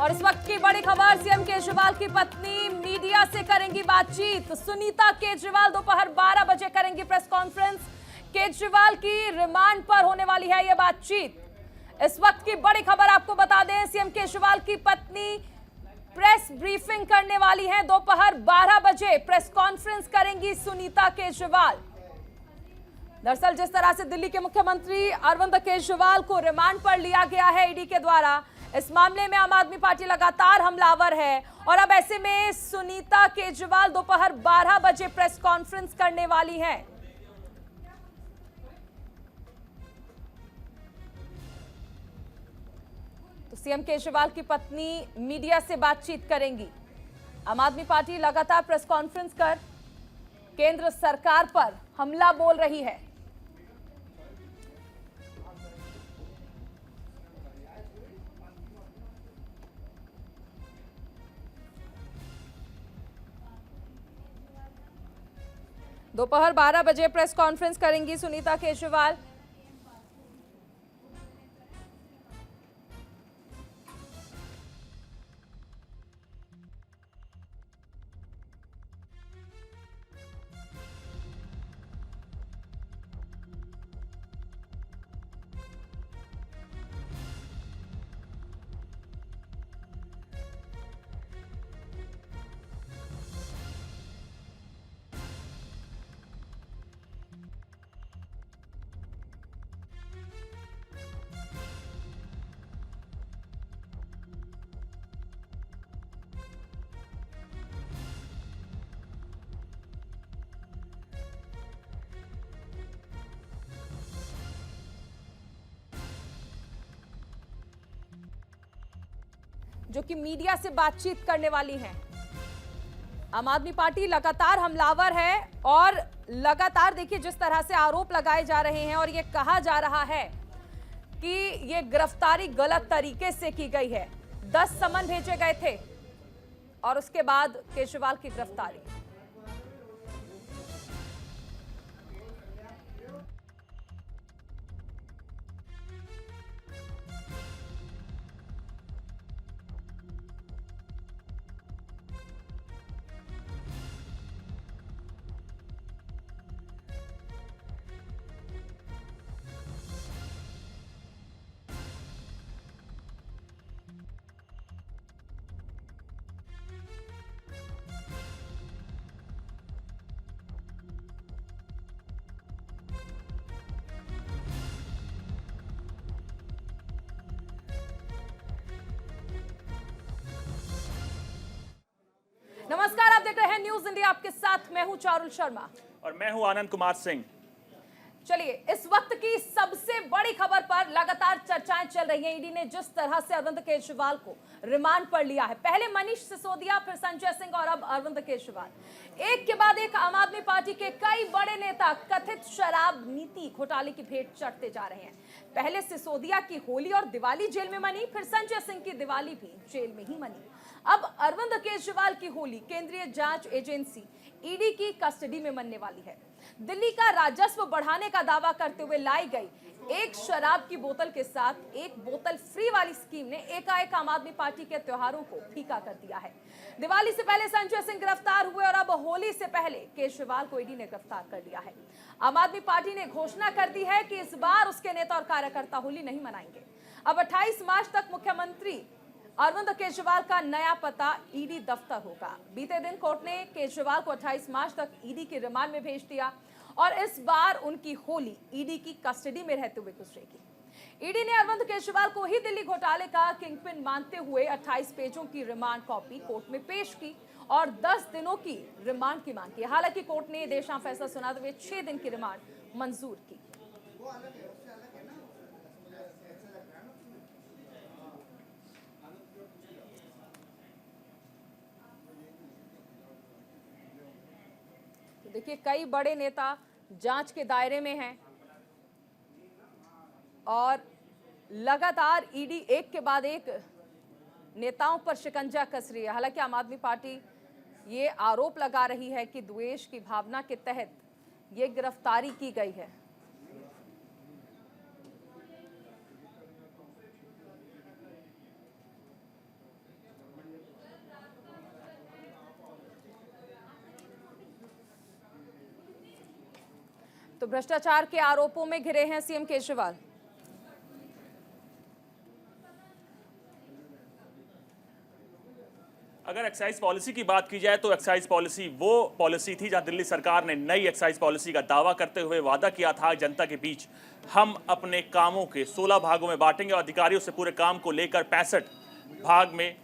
और इस वक्त की बड़ी खबर, सीएम केजरीवाल की पत्नी मीडिया से करेंगी बातचीत। सुनीता केजरीवाल दोपहर 12 बजे करेंगी प्रेस कॉन्फ्रेंस। केजरीवाल की रिमांड पर होने वाली है यह बातचीत। इस वक्त की बड़ी खबर आपको बता दें, सीएम केजरीवाल की पत्नी प्रेस ब्रीफिंग करने वाली हैं। दोपहर 12 बजे प्रेस कॉन्फ्रेंस करेंगी सुनीता केजरीवाल। दरअसल जिस तरह से दिल्ली के मुख्यमंत्री अरविंद केजरीवाल को रिमांड पर लिया गया है ईडी के द्वारा, इस मामले में आम आदमी पार्टी लगातार हमलावर है और अब ऐसे में सुनीता केजरीवाल दोपहर 12 बजे प्रेस कॉन्फ्रेंस करने वाली हैं। तो सीएम केजरीवाल की पत्नी मीडिया से बातचीत करेंगी। आम आदमी पार्टी लगातार प्रेस कॉन्फ्रेंस कर केंद्र सरकार पर हमला बोल रही है। दोपहर 12 बजे प्रेस कॉन्फ्रेंस करेंगी सुनीता केजरीवाल। जो कि मीडिया से बातचीत करने वाली हैं। आम आदमी पार्टी लगातार हमलावर है और लगातार देखिए जिस तरह से आरोप लगाए जा रहे हैं और ये कहा जा रहा है कि ये गिरफ्तारी गलत तरीके से की गई है। 10 समन भेजे गए थे और उसके बाद केजरीवाल की गिरफ्तारी। नमस्कार, आप देख रहे हैं न्यूज इंडिया। आपके साथ मैं हूं चारुल शर्मा और मैं हूं आनंद कुमार सिंह। चलिए, इस वक्त की सबसे बड़ी खबर पर लगातार चर्चाएं चल रही हैं। ईडी ने जिस तरह से अरविंद केजरीवाल को रिमांड पर लिया है, पहले मनीष सिसोदिया, फिर संजय सिंह और अब अरविंद केजरीवाल, एक के बाद एक आम आदमी पार्टी के कई बड़े नेता कथित शराब नीति घोटाले की भेंट चढ़ते जा रहे हैं। पहले सिसोदिया की होली और दिवाली जेल में मनी, फिर संजय सिंह की दिवाली भी जेल में ही मनी। अब अरविंद केजरीवाल की होली केंद्रीय जांच एजेंसी ईडी की कस्टडी में मनने वाली है। दिल्ली का राजस्व बढ़ाने का दावा करते हुए लाई गई एक शराब की बोतल के साथ एक बोतल फ्री वाली स्कीम ने एकाएक आम आदमी पार्टी के त्योहारों को फीका कर दिया है। दिवाली से पहले संजय सिंह गिरफ्तार हुए और अब होली से पहले केजरीवाल को ईडी ने गिरफ्तार कर लिया है। आम आदमी पार्टी ने घोषणा कर दी है कि इस बार उसके नेता और कार्यकर्ता होली नहीं मनाएंगे। अब 28 मार्च तक मुख्यमंत्री अरविंद केजरीवाल का नया पता ईडी दफ्तर होगा। बीते दिन कोर्ट ने केजरीवाल को 28 मार्च तक ईडी के रिमांड में भेज दिया और इस बार उनकी होली ईडी की कस्टडी में रहते हुए गुजरेगी। ईडी ने अरविंद केजरीवाल को ही दिल्ली घोटाले का किंगपिन मानते हुए 28 पेजों की रिमांड कॉपी कोर्ट में पेश की और 10 दिनों की रिमांड की मांग की। हालांकि कोर्ट ने देर शाम फैसला सुनाते हुए 6 दिन की रिमांड मंजूर की। देखिए, कई बड़े नेता जांच के दायरे में हैं और लगातार ईडी एक के बाद एक नेताओं पर शिकंजा कस रही है। हालांकि आम आदमी पार्टी ये आरोप लगा रही है कि द्वेष की भावना के तहत ये गिरफ्तारी की गई है। तो भ्रष्टाचार के आरोपों में घिरे हैं सीएम केजरीवाल। अगर एक्साइज पॉलिसी की बात की जाए तो एक्साइज पॉलिसी वो पॉलिसी थी जहां दिल्ली सरकार ने नई एक्साइज पॉलिसी का दावा करते हुए वादा किया था जनता के बीच हम अपने कामों के 16 भागों में बांटेंगे और अधिकारियों से पूरे काम को लेकर 65 भाग में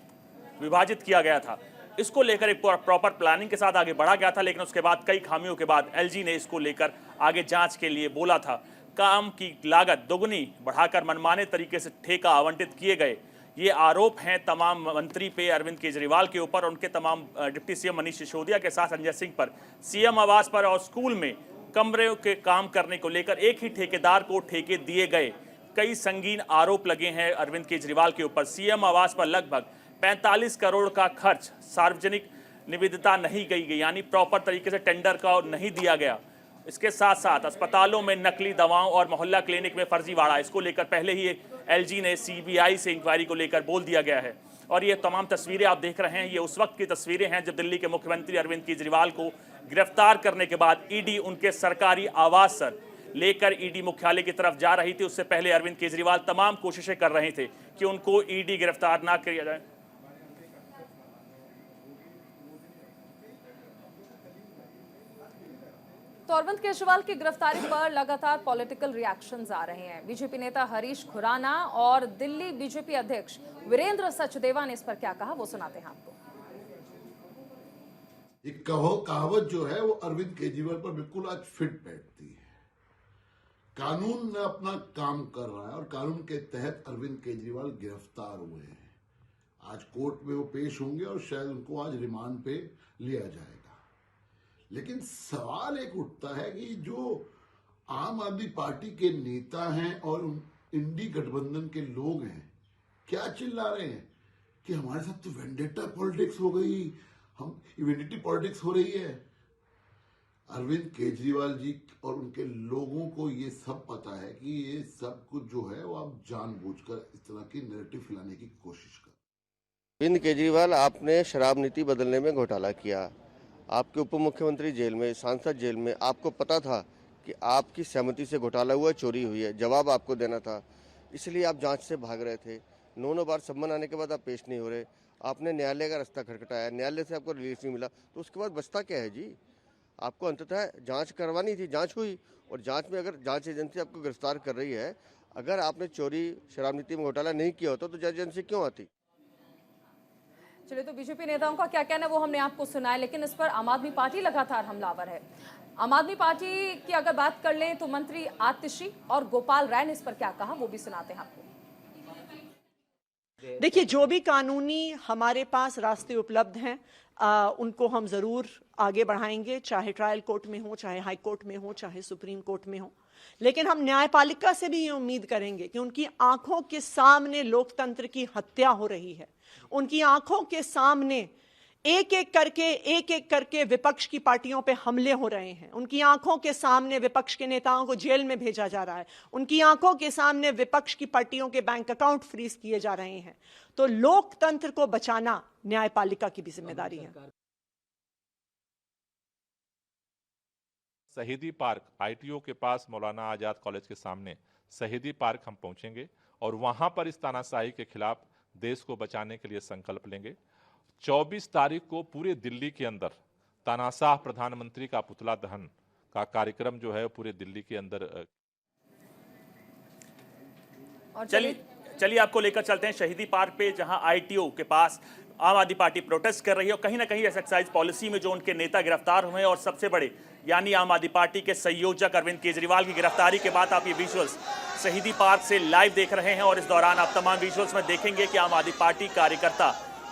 विभाजित किया गया था। इसको लेकर एक प्रॉपर प्लानिंग के साथ आगे बढ़ा गया था, लेकिन उसके बाद कई खामियों के बाद एलजी ने इसको लेकर आगे जांच के लिए बोला था। काम की लागत दोगुनी बढ़ाकर मनमाने तरीके से ठेका आवंटित किए गए, ये आरोप हैं तमाम मंत्री पे, अरविंद केजरीवाल के ऊपर, उनके तमाम डिप्टी सीएम मनीष सिसोदिया के साथ संजय सिंह पर, सीएम आवास पर और स्कूल में कमरे के काम करने को लेकर एक ही ठेकेदार को ठेके दिए गए। कई संगीन आरोप लगे हैं अरविंद केजरीवाल के ऊपर। सीएम आवास पर लगभग 45 करोड़ का खर्च सार्वजनिक निविदता नहीं गई, यानी प्रॉपर तरीके से टेंडर का नहीं दिया गया। इसके साथ साथ अस्पतालों में नकली दवाओं और मोहल्ला क्लिनिक में फर्जीवाड़ा, इसको लेकर पहले ही एलजी ने सीबीआई से इंक्वायरी को लेकर बोल दिया गया है। और ये तमाम तस्वीरें आप देख रहे हैं, ये उस वक्त की तस्वीरें हैं जब दिल्ली के मुख्यमंत्री अरविंद केजरीवाल को गिरफ्तार करने के बाद ईडी उनके सरकारी आवास पर लेकर ईडी मुख्यालय की तरफ जा रही थी। उससे पहले अरविंद केजरीवाल तमाम कोशिशें कर रहे थे कि उनको ईडी गिरफ्तार ना किया जाए। तो अरविंद केजरीवाल की गिरफ्तारी पर लगातार पॉलिटिकल रिएक्शंस आ रहे हैं। बीजेपी नेता हरीश खुराना और दिल्ली बीजेपी अध्यक्ष वीरेंद्र सचदेवा ने इस पर क्या कहा, वो सुनाते हैं आपको। एक कहावत जो है वो अरविंद केजरीवाल पर बिल्कुल आज फिट बैठती है। कानून ने अपना काम कर रहा है और कानून के तहत अरविंद केजरीवाल गिरफ्तार हुए हैं। आज कोर्ट में वो पेश होंगे और शायद उनको आज रिमांड पे लिया जाएगा। लेकिन सवाल एक उठता है कि जो आम आदमी पार्टी के नेता हैं और इंडी गठबंधन के लोग हैं, क्या चिल्ला रहे हैं कि हमारे साथ तो वेंडेटा पॉलिटिक्स हो गई, हम इवेंटिटी पॉलिटिक्स हो रही है। अरविंद केजरीवाल जी और उनके लोगों को ये सब पता है कि ये सब कुछ जो है वो आप जानबूझकर इस तरह की नैरेटिव फैलाने की कोशिश कर। अरविंद केजरीवाल, आपने शराब नीति बदलने में घोटाला किया, आपके उप मुख्यमंत्री जेल में, सांसद जेल में, आपको पता था कि आपकी सहमति से घोटाला हुआ, चोरी हुई है, जवाब आपको देना था, इसलिए आप जांच से भाग रहे थे। 9 बार सम्मन आने के बाद आप पेश नहीं हो रहे, आपने न्यायालय का रास्ता खटखटाया, न्यायालय से आपको रिलीफ नहीं मिला, तो उसके बाद बचता क्या है जी? आपको अंततः जांच करवानी थी, जांच हुई, और जांच में अगर जांच एजेंसी आपको गिरफ्तार कर रही है, अगर आपने चोरी शराब नीति में घोटाला नहीं किया होता तो जांच एजेंसी क्यों आती? चलिए, तो बीजेपी नेताओं का क्या कहना है वो हमने आपको सुनाया, लेकिन इस पर आम आदमी पार्टी लगातार हमलावर है। आम आदमी पार्टी की अगर बात कर लें तो मंत्री आतिशी और गोपाल राय ने इस पर क्या कहा, वो भी सुनाते हैं आपको। देखिए, जो भी कानूनी हमारे पास रास्ते उपलब्ध हैं उनको हम जरूर आगे बढ़ाएंगे, चाहे ट्रायल कोर्ट में हो, चाहे हाई कोर्ट में हो, चाहे सुप्रीम कोर्ट में हो। लेकिन हम न्यायपालिका से भी ये उम्मीद करेंगे कि उनकी आंखों के सामने लोकतंत्र की हत्या हो रही है, उनकी आंखों के सामने एक एक करके विपक्ष की पार्टियों पे हमले हो रहे हैं, उनकी आंखों के सामने विपक्ष के नेताओं को जेल में भेजा जा रहा है, उनकी आंखों के सामने विपक्ष की पार्टियों के बैंक अकाउंट फ्रीज किए जा रहे हैं। तो लोकतंत्र को बचाना न्यायपालिका की भी जिम्मेदारी है। शहीदी पार्क आईटीओ के पास मौलाना आजाद कॉलेज के सामने शहीदी पार्क हम पहुंचेंगे और वहां पर इस तानाशाही के खिलाफ देश को बचाने के लिए संकल्प लेंगे। 24 तारीख को पूरे दिल्ली के अंदर तानाशाह प्रधानमंत्री का पुतला दहन का कार्यक्रम जो है पूरे दिल्ली के अंदर। और चलिए आपको लेकर चलते हैं शहीदी पार्क पे, जहां आईटीओ के पास आम आदमी पार्टी प्रोटेस्ट कर रही है और कहीं ना कहीं एक्साइज पॉलिसी में जो उनके नेता गिरफ्तार हुए हैं और सबसे बड़े यानी आम आदमी पार्टी के संयोजक अरविंद केजरीवाल की गिरफ्तारी के बाद आप ये विजुअल्स शहीदी पार्क से लाइव देख रहे हैं और इस दौरान आप तमाम विजुअल्स में देखेंगे कि आम आदमी पार्टी कार्यकर्ता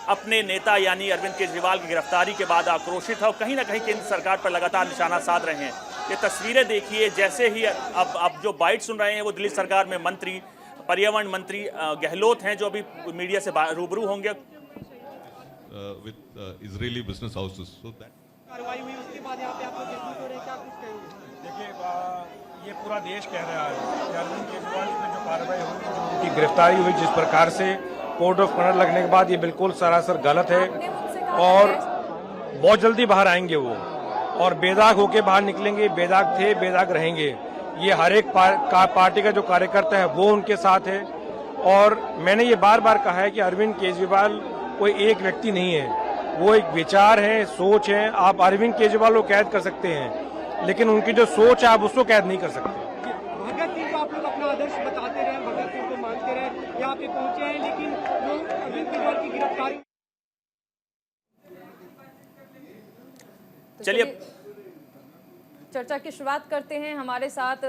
अपने नेता यानी अरविंद केजरीवाल की गिरफ्तारी के बाद आक्रोशित है और कहीं ना कहीं केंद्र सरकार पर लगातार निशाना साध रहे हैं। ये तस्वीरें देखिए, जैसे ही अब जो बाइट सुन रहे हैं वो दिल्ली सरकार में मंत्री पर्यावरण मंत्री गहलोत हैं जो अभी मीडिया से रूबरू होंगे। Israeli business houses, so that कार्रवाई हुई उसके बाद यहाँ पे आप लोग देखने को रहे, क्या कुछ कहेंगे? देखिए, ये पूरा देश कह रहा है कि अरविंद केजरीवाल की जो कार्रवाई हुई, उनकी गिरफ्तारी हुई जिस प्रकार से कोर्ट ऑफ ऑनर लगने के बाद, ये बिल्कुल सरासर गलत है और बहुत जल्दी बाहर आएंगे वो। और बेदाग होके बाहर निकलेंगे, बेदाग थे, बेदाग रहेंगे। ये हर एक पार्टी का जो कार्यकर्ता है वो उनके साथ है। और मैंने ये बार बार कहा है कि अरविंद केजरीवाल कोई एक व्यक्ति नहीं है, वो एक विचार है, सोच है। आप अरविंद केजरीवाल को कैद कर सकते हैं, लेकिन उनकी जो सोच है आप उसको कैद नहीं कर सकते। भगत सिंह को आप लोग अपना आदर्श बताते रहे, भगत सिंह को मानते रहे, यहाँ पे पहुंचे हैं, लेकिन लोग अरविंद केजरीवाल की गिरफ्तारी। चलिए चर्चा की शुरुआत करते हैं। हमारे साथ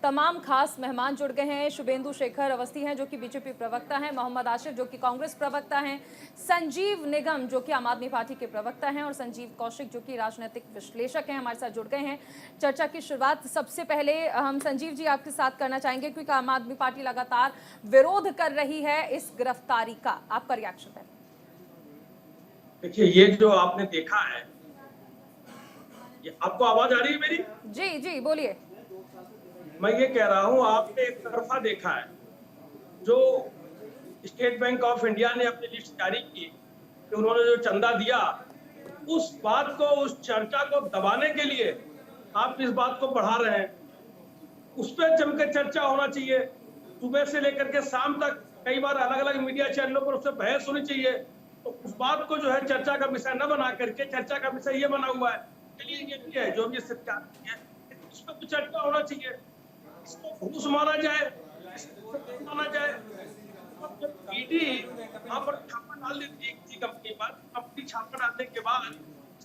तमाम खास मेहमान जुड़ गए हैं। शुभेंदु शेखर अवस्थी हैं जो कि बीजेपी प्रवक्ता हैं, मोहम्मद आशिफ जो कि कांग्रेस प्रवक्ता हैं, संजीव निगम जो कि आम आदमी पार्टी के प्रवक्ता हैं और संजीव कौशिक जो कि राजनीतिक विश्लेषक हैं, हमारे साथ जुड़ गए हैं। चर्चा की शुरुआत सबसे पहले हम संजीव जी आपके साथ करना चाहेंगे, क्योंकि आम आदमी पार्टी लगातार विरोध कर रही है इस गिरफ्तारी का। आपका रिएक्शन है? देखिए, ये जो आपने देखा है, ये आपको आवाज आ रही है मेरी? जी जी बोलिए। मैं ये कह रहा हूं, आपने एक तरफा देखा है। जो स्टेट बैंक ऑफ इंडिया ने अपनी लिस्ट जारी की कि उन्होंने जो चंदा दिया, उस बात को, उस चर्चा को दबाने के लिए आप इस बात को बढ़ा रहे हैं। उस पर जमकर चर्चा होना चाहिए। सुबह से लेकर के शाम तक कई बार अलग अलग मीडिया चैनलों पर उससे बहस होनी चाहिए। तो उस बात को जो है चर्चा का विषय न बना करके चर्चा का विषय ये बना हुआ है। चलिए, ये भी है जो भी सत्या है, उस पर भी चर्चा होना चाहिए। इसको घूस माना जाए, इसको माना जाए। ईडी यहाँ पर छापा डाल देती है किसी कंपनी पर, कंपनी छापा डालने के बाद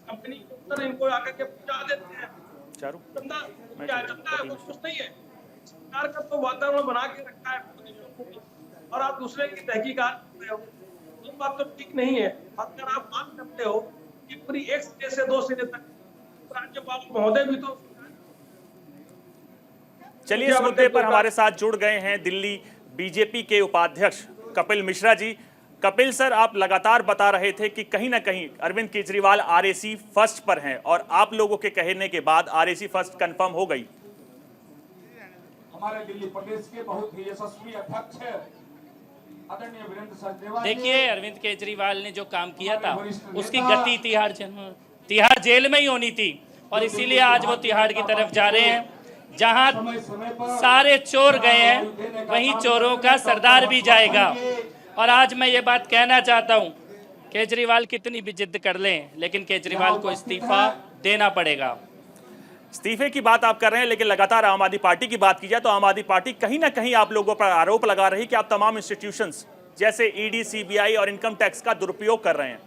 कंपनी के अंदर इनको आकर के पहुंचा देते हैं। चंदा क्या चंदा है, वो कुछ नहीं है। सरकार का तो वातावरण बना के रखा है और आप दूसरे की तहकीकात कर रहे हो, ये बात तो ठीक नहीं है। अगर आप बात करते हो कि पूरी एक सिरे से दो सिरे तक राज्यपाल महोदय भी तो। चलिए, इस मुद्दे पर हमारे साथ जुड़ गए हैं दिल्ली बीजेपी के उपाध्यक्ष कपिल मिश्रा जी। कपिल सर, आप लगातार बता रहे थे कि कहीं ना कहीं अरविंद केजरीवाल आरएसी फर्स्ट पर हैं और आप लोगों के कहने के बाद आरएसी फर्स्ट कंफर्म हो गई। हमारे दिल्ली प्रदेश के बहुत ही यशस्वी अध्यक्ष आदरणीय वीरेंद्र सचदेवा। देखिए, अरविंद केजरीवाल ने जो काम किया था उसकी गति तिहाड़ जेल में ही होनी थी, और इसीलिए आज वो तिहाड़ की तरफ जा रहे हैं। जहां सारे चोर गए हैं वहीं चोरों का सरदार भी जाएगा। और आज मैं ये बात कहना चाहता हूं, केजरीवाल कितनी भी जिद कर लें, लेकिन केजरीवाल को इस्तीफा देना पड़ेगा। इस्तीफे की बात आप कर रहे हैं, लेकिन लगातार आम आदमी पार्टी की बात की जाए तो आम आदमी पार्टी कहीं ना कहीं आप लोगों पर आरोप लगा रही कि आप तमाम इंस्टीट्यूशंस जैसे ईडी, सीबीआई और इनकम टैक्स का दुरुपयोग कर रहे हैं।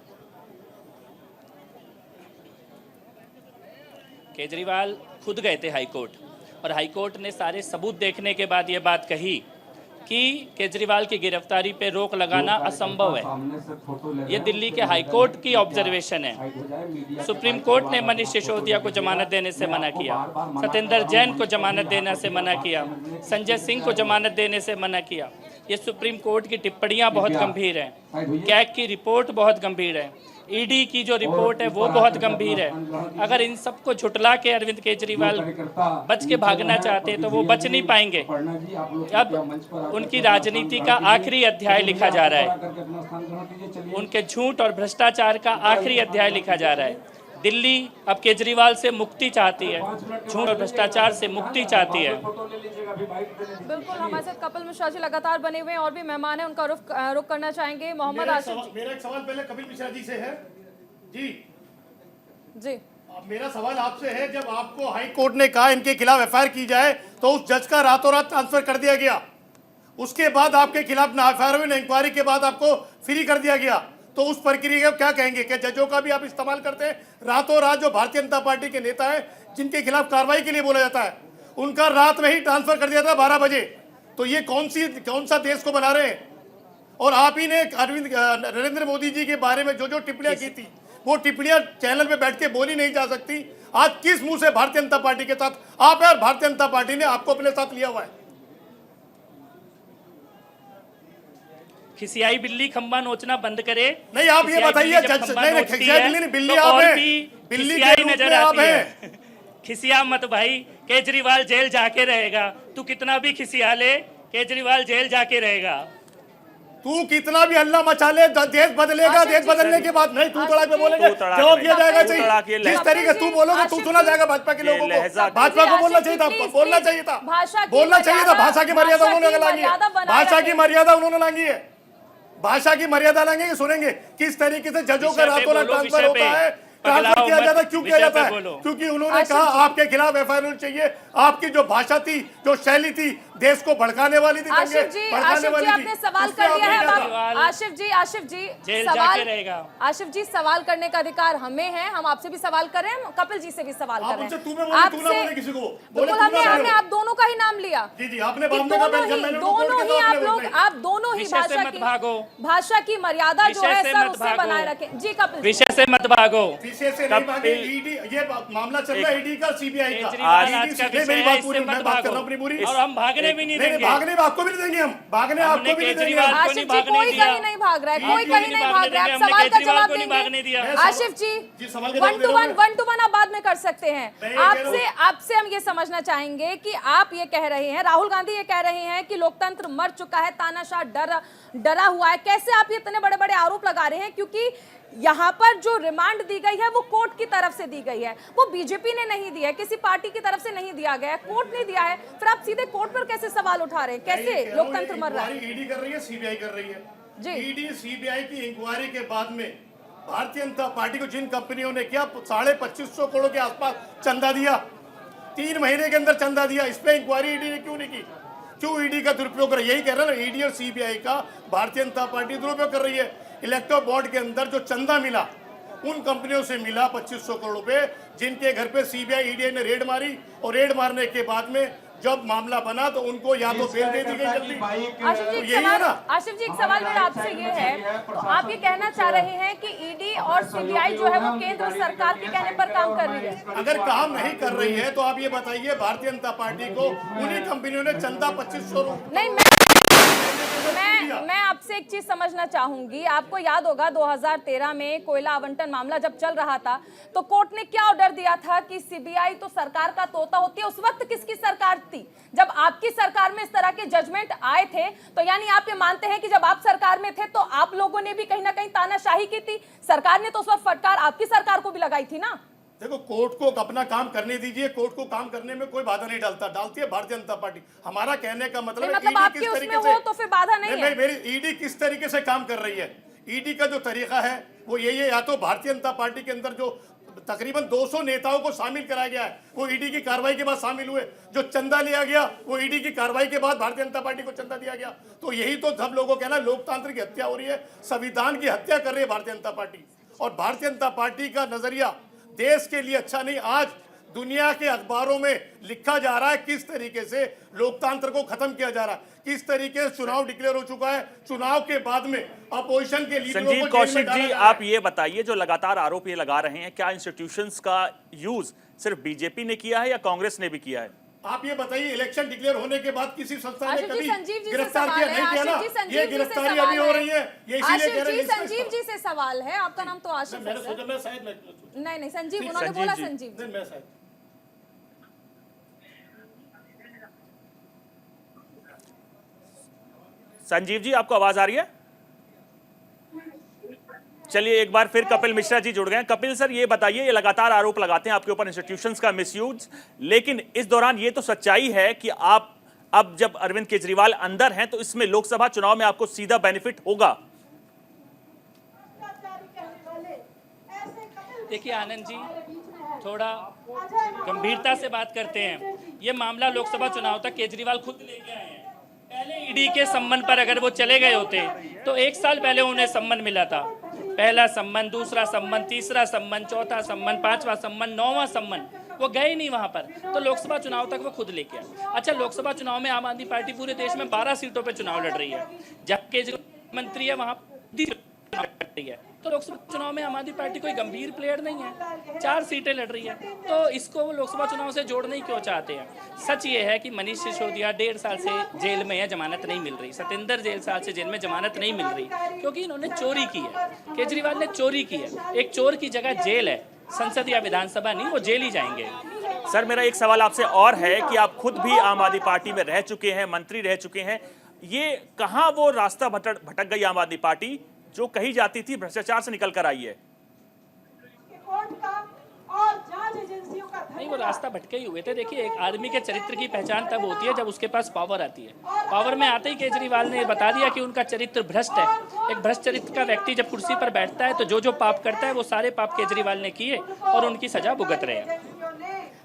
केजरीवाल खुद गए थे हाईकोर्ट, और हाईकोर्ट ने सारे सबूत देखने के बाद ये बात कही कि केजरीवाल की गिरफ्तारी पे रोक लगाना असंभव है। ये दिल्ली के हाईकोर्ट की ऑब्जर्वेशन है। सुप्रीम कोर्ट ने मनीष सिसोदिया को जमानत देने से मना किया, सत्येंद्र जैन को जमानत देने से मना किया, संजय सिंह को जमानत देने से मना किया। ये सुप्रीम कोर्ट की टिप्पणियां बहुत गंभीर हैं, कैग की रिपोर्ट बहुत गंभीर है, ईडी की जो रिपोर्ट है वो बहुत गंभीर है। अगर इन सबको झुटला के अरविंद केजरीवाल बच के भागना चाहते हैं तो वो बच नहीं पाएंगे। अब उनकी राजनीति का आखिरी अध्याय लिखा जा रहा है, उनके झूठ और भ्रष्टाचार का आखिरी अध्याय लिखा जा रहा है। दिल्ली अब केजरीवाल से मुक्ति चाहती है, झूठ और भ्रष्टाचार से मुक्ति चाहती है। बिल्कुल, हमारे साथ कपिल मिश्रा जी लगातार बने हुए हैं, और भी मेहमान हैं, उनका रुख करना चाहेंगे। मोहम्मद आशिफ, मेरा एक सवाल पहले कपिल मिश्रा जी से है। जी मेरा सवाल आपसे है, जब आपको हाई कोर्ट ने कहा इनके खिलाफ एफआईआर की जाए तो उस जज का रातों रात ट्रांसफर कर दिया गया, उसके बाद आपके खिलाफ ना एफआईआर हुई, इंक्वायरी के बाद आपको फ्री कर दिया गया, तो उस प्रक्रिया क्या कहेंगे? क्या जजों का भी आप इस्तेमाल करते हैं? रातों रात जो भारतीय जनता पार्टी के नेता हैं जिनके खिलाफ कार्रवाई के लिए बोला जाता है, उनका रात में ही ट्रांसफर कर दिया था 12 बजे। तो ये कौन सा देश को बना रहे हैं? और आप ही ने नरेंद्र मोदी जी के बारे में जो टिप्पणियां की थी, वो टिप्पणियां चैनल पे बैठ के बोली नहीं जा सकती। आज किस मुंह से भारतीय जनता पार्टी के साथ आप है और भारतीय जनता पार्टी ने आपको अपने साथ लिया हुआ है? खिसियाई बिल्ली खंबा नोचना बंद करे। नहीं, आप ये बताइए, बिल्ली आप हैं, बिल्ली के नजर आती है। खिसिया मत भाई, केजरीवाल जेल जाके रहेगा। तू कितना भी खिसिया ले, केजरीवाल जेल जाके रहेगा। तू कितना भी हल्ला मचा ले, देश बदलेगा, देश बदलने के बाद नहीं तू तड़ाक पे बोलेंगे, जवाब दिया जाएगा। चाहिए जिस तरीके तू बोलोगे तू सुना जाएगा भाजपा के लोगों को। भाजपा को बोलना चाहिए था, बोलना चाहिए था, बोलना चाहिए था। भाषा की मर्यादा उन्होंने लांगी है, भाषा की मर्यादा उन्होंने लांगी है, भाषा की मर्यादा लाएंगे। सुनेंगे किस तरीके से जजों का रातों रात ट्रांसफर होता है, ट्रांसफर किया जाता है। क्यों किया जाता है? क्योंकि उन्होंने कहा आपके खिलाफ एफआईआर होनी चाहिए। आपकी जो भाषा थी, जो शैली थी, देश को भड़काने वाली थी, आशिफ जी आपने सवाल कर दिया है। अब आशिफ जी सवाल, आशिफ जी सवाल करने का अधिकार हमें है, हम आपसे भी सवाल कर रहे हैं, कपिल जी से भी सवाल कर रहे हैं। आपसे किसी को हमने आप दोनों का ही नाम लिया। जी जी, आपने दोनों ही आप लोग, आप दोनों ही भाषा की मर्यादा जो है सर उससे बनाए रखें। जी कपिल, विषय से मत भागो। विषय से नहीं भागे। ईडी, ये मामला चल रहा है ईडी का, सीबीआई का। मेरी बात पूरी, मैं बात कर रहा हूं अपनी पूरी। और हम भागने भी नहीं देंगे, भागने आपको भी नहीं देंगे, हम भागने आपको भी नहीं देंगे। आशिफ जी कोई कहीं नहीं भाग रहा है, कोई कहीं नहीं भाग रहा है। आप सवाल का जवाब देंगे आशिफ जी। 1 to 1 आप बाद में कर सकते हैं। आपसे हम ये समझना चाहेंगे कि आप ये कह रहे हैं, राहुल गांधी ये कह रहे हैं कि लोकतंत्र मर चुका है, तानाशाह डरा हुआ है। कैसे आप ये इतने बड़े बड़े आरोप लगा रहे हैं? क्योंकि यहाँ पर जो रिमांड दी गई है वो कोर्ट की तरफ से दी गई है, वो बीजेपी ने नहीं दी है, किसी पार्टी की तरफ से नहीं दिया गया है, कोर्ट ने दिया है। फिर आप सीधे कोर्ट पर कैसे सवाल उठा रहे हैं? कैसे लोकतंत्र मर रहा है? ईडी कर रही है, सीबीआई कर रही है जी। ईडी सीबीआई की इंक्वायरी के बाद में भारतीय जनता पार्टी को जिन कंपनियों ने क्या 2550 करोड़ के आसपास चंदा दिया, 3 महीने के अंदर चंदा दिया, इस पे इंक्वायरी ईडी ने क्यों नहीं की? क्यों ईडी का दुरुपयोग कर रही है? यही कह रहे हैं ना, ईडी और सीबीआई का भारतीय जनता पार्टी दुरुपयोग कर रही है। इलेक्टोरल बोर्ड के अंदर जो चंदा मिला उन कंपनियों से मिला 2500 करोड़ रुपए, जिनके घर पे सीबीआई ईडी ने रेड मारी, और रेड मारने के बाद में जब मामला बना तो उनको या तो बेल दे दी गई जल्दी। आशिफ जी एक सवाल मेरा आपसे ये है, आप ये कहना चाह रहे हैं कि ईडी और सीबीआई जो है वो केंद्र सरकार के कहने पर काम कर रही है? अगर काम नहीं कर रही है तो आप ये बताइए, भारतीय जनता पार्टी को उन्हीं कंपनियों ने चंदा 2500 नहीं, मैं आपसे एक चीज समझना चाहूंगी। आपको याद होगा 2013 में कोयला आवंटन मामला जब चल रहा था तो कोर्ट ने क्या ऑर्डर दिया था कि सीबीआई तो सरकार का तोता होती है। उस वक्त किसकी सरकार थी? जब आपकी सरकार में इस तरह के जजमेंट आए थे तो यानी आप ये मानते हैं कि जब आप सरकार में थे तो आप लोगों ने भी कहीं ना कहीं तानाशाही की थी? सरकार ने तो उस वक्त फटकार आपकी सरकार को भी लगाई थी ना। देखो, कोर्ट को अपना काम करने दीजिए, कोर्ट को काम करने में कोई बाधा नहीं डालती है भारतीय जनता पार्टी। हमारा कहने का मतलब है आपके उसमें हो तो फिर बाधा नहीं है। मेरी ईडी किस तरीके से काम कर रही है, ईडी का जो तरीका है वो यही है, या तो भारतीय जनता पार्टी के अंदर जो तकरीबन 200 नेताओं को शामिल कराया गया है वो ईडी की कार्रवाई के बाद शामिल हुए, जो चंदा लिया गया वो ईडी की कार्रवाई के बाद भारतीय जनता पार्टी को चंदा दिया गया। तो यही तो सब लोगों का कहना, लोकतंत्र की हत्या हो रही है, संविधान की हत्या कर रही है भारतीय जनता पार्टी। और भारतीय जनता पार्टी का नजरिया देश के लिए अच्छा नहीं। आज दुनिया के अखबारों में लिखा जा रहा है किस तरीके से लोकतंत्र को खत्म किया जा रहा है, किस तरीके से चुनाव डिक्लेयर हो चुका है, चुनाव के बाद में अपोजिशन के लीडरों को संजीव कौशिक जी, आप ये बताइए, जो लगातार आरोप ये लगा रहे हैं, क्या इंस्टीट्यूशंस का यूज सिर्फ बीजेपी ने किया है या कांग्रेस ने भी किया है? आप ये बताइए, इलेक्शन डिक्लेयर होने के बाद किसी संस्था ने कभी गिरफ्तार किया नहीं किया ना? ये गिरफ्तारी अभी हो रही है, ये इसीलिए कह रहे हैं। संजीव जी से सवाल है, आपका नाम तो आशिफ है। नहीं संजीव, उन्होंने बोला संजीव। मैं शायद संजीव जी, आपको आवाज आ रही है? चलिए एक बार फिर कपिल मिश्रा जी जुड़ गए। कपिल सर, ये बताइए, ये लगातार आरोप लगाते हैं आपके ऊपर इंस्टीट्यूशंस का मिसयूज, लेकिन इस दौरान ये तो सच्चाई है कि आप अब जब अरविंद केजरीवाल अंदर हैं तो इसमें लोकसभा चुनाव में आपको सीधा बेनिफिट होगा। देखिए आनंद जी, थोड़ा गंभीरता से बात करते हैं। ये मामला लोकसभा चुनाव तक केजरीवाल खुद लेके आए हैं। पहले ईडी के सम्मन पर अगर वो चले गए होते तो 1 साल पहले उन्हें सम्मन मिला था। पहला सम्मन, दूसरा सम्मन, तीसरा सम्मन, चौथा सम्मन, 5वां सम्मन, 9वां सम्मन, वो गए नहीं वहां पर, तो लोकसभा चुनाव तक वो खुद लेके आए। अच्छा, लोकसभा चुनाव में आम आदमी पार्टी पूरे देश में 12 सीटों पे चुनाव लड़ रही है, जब केजरीवाल मंत्री है वहां लड़ रही है, तो लोकसभा चुनाव में आम आदमी पार्टी कोई गंभीर प्लेयर नहीं है, 4 सीटें लड़ रही है, तो इसको वो लोकसभा चुनाव से जोड़ने क्यों चाहते हैं? सच ये है कि मनीष सिसोदिया 1.5 साल से जेल में है, जमानत नहीं मिल रही। सतेंद्र साल से जेल में, जमानत नहीं मिल रही क्योंकि इन्होंने चोरी की है। केजरीवाल ने चोरी की है। एक चोर की जगह जेल है, संसद या विधानसभा नहीं, वो जेल ही जाएंगे। सर, मेरा एक सवाल आपसे और है कि आप खुद भी आम आदमी पार्टी में रह चुके हैं, मंत्री रह चुके हैं, ये कहां वो रास्ता भटक गई आम आदमी पार्टी जो कही जाती थी भ्रष्टाचार से निकल कर आई है? नहीं, वो रास्ता भटके ही हुए थे। देखिए, एक आदमी के चरित्र की पहचान तब होती है जब उसके पास पावर आती है। पावर में आते ही केजरीवाल ने बता दिया कि उनका चरित्र भ्रष्ट है। एक भ्रष्ट चरित्र का व्यक्ति जब कुर्सी पर बैठता है तो जो जो पाप करता है वो सारे पाप केजरीवाल ने किए और उनकी सजा भुगत रहे हैं।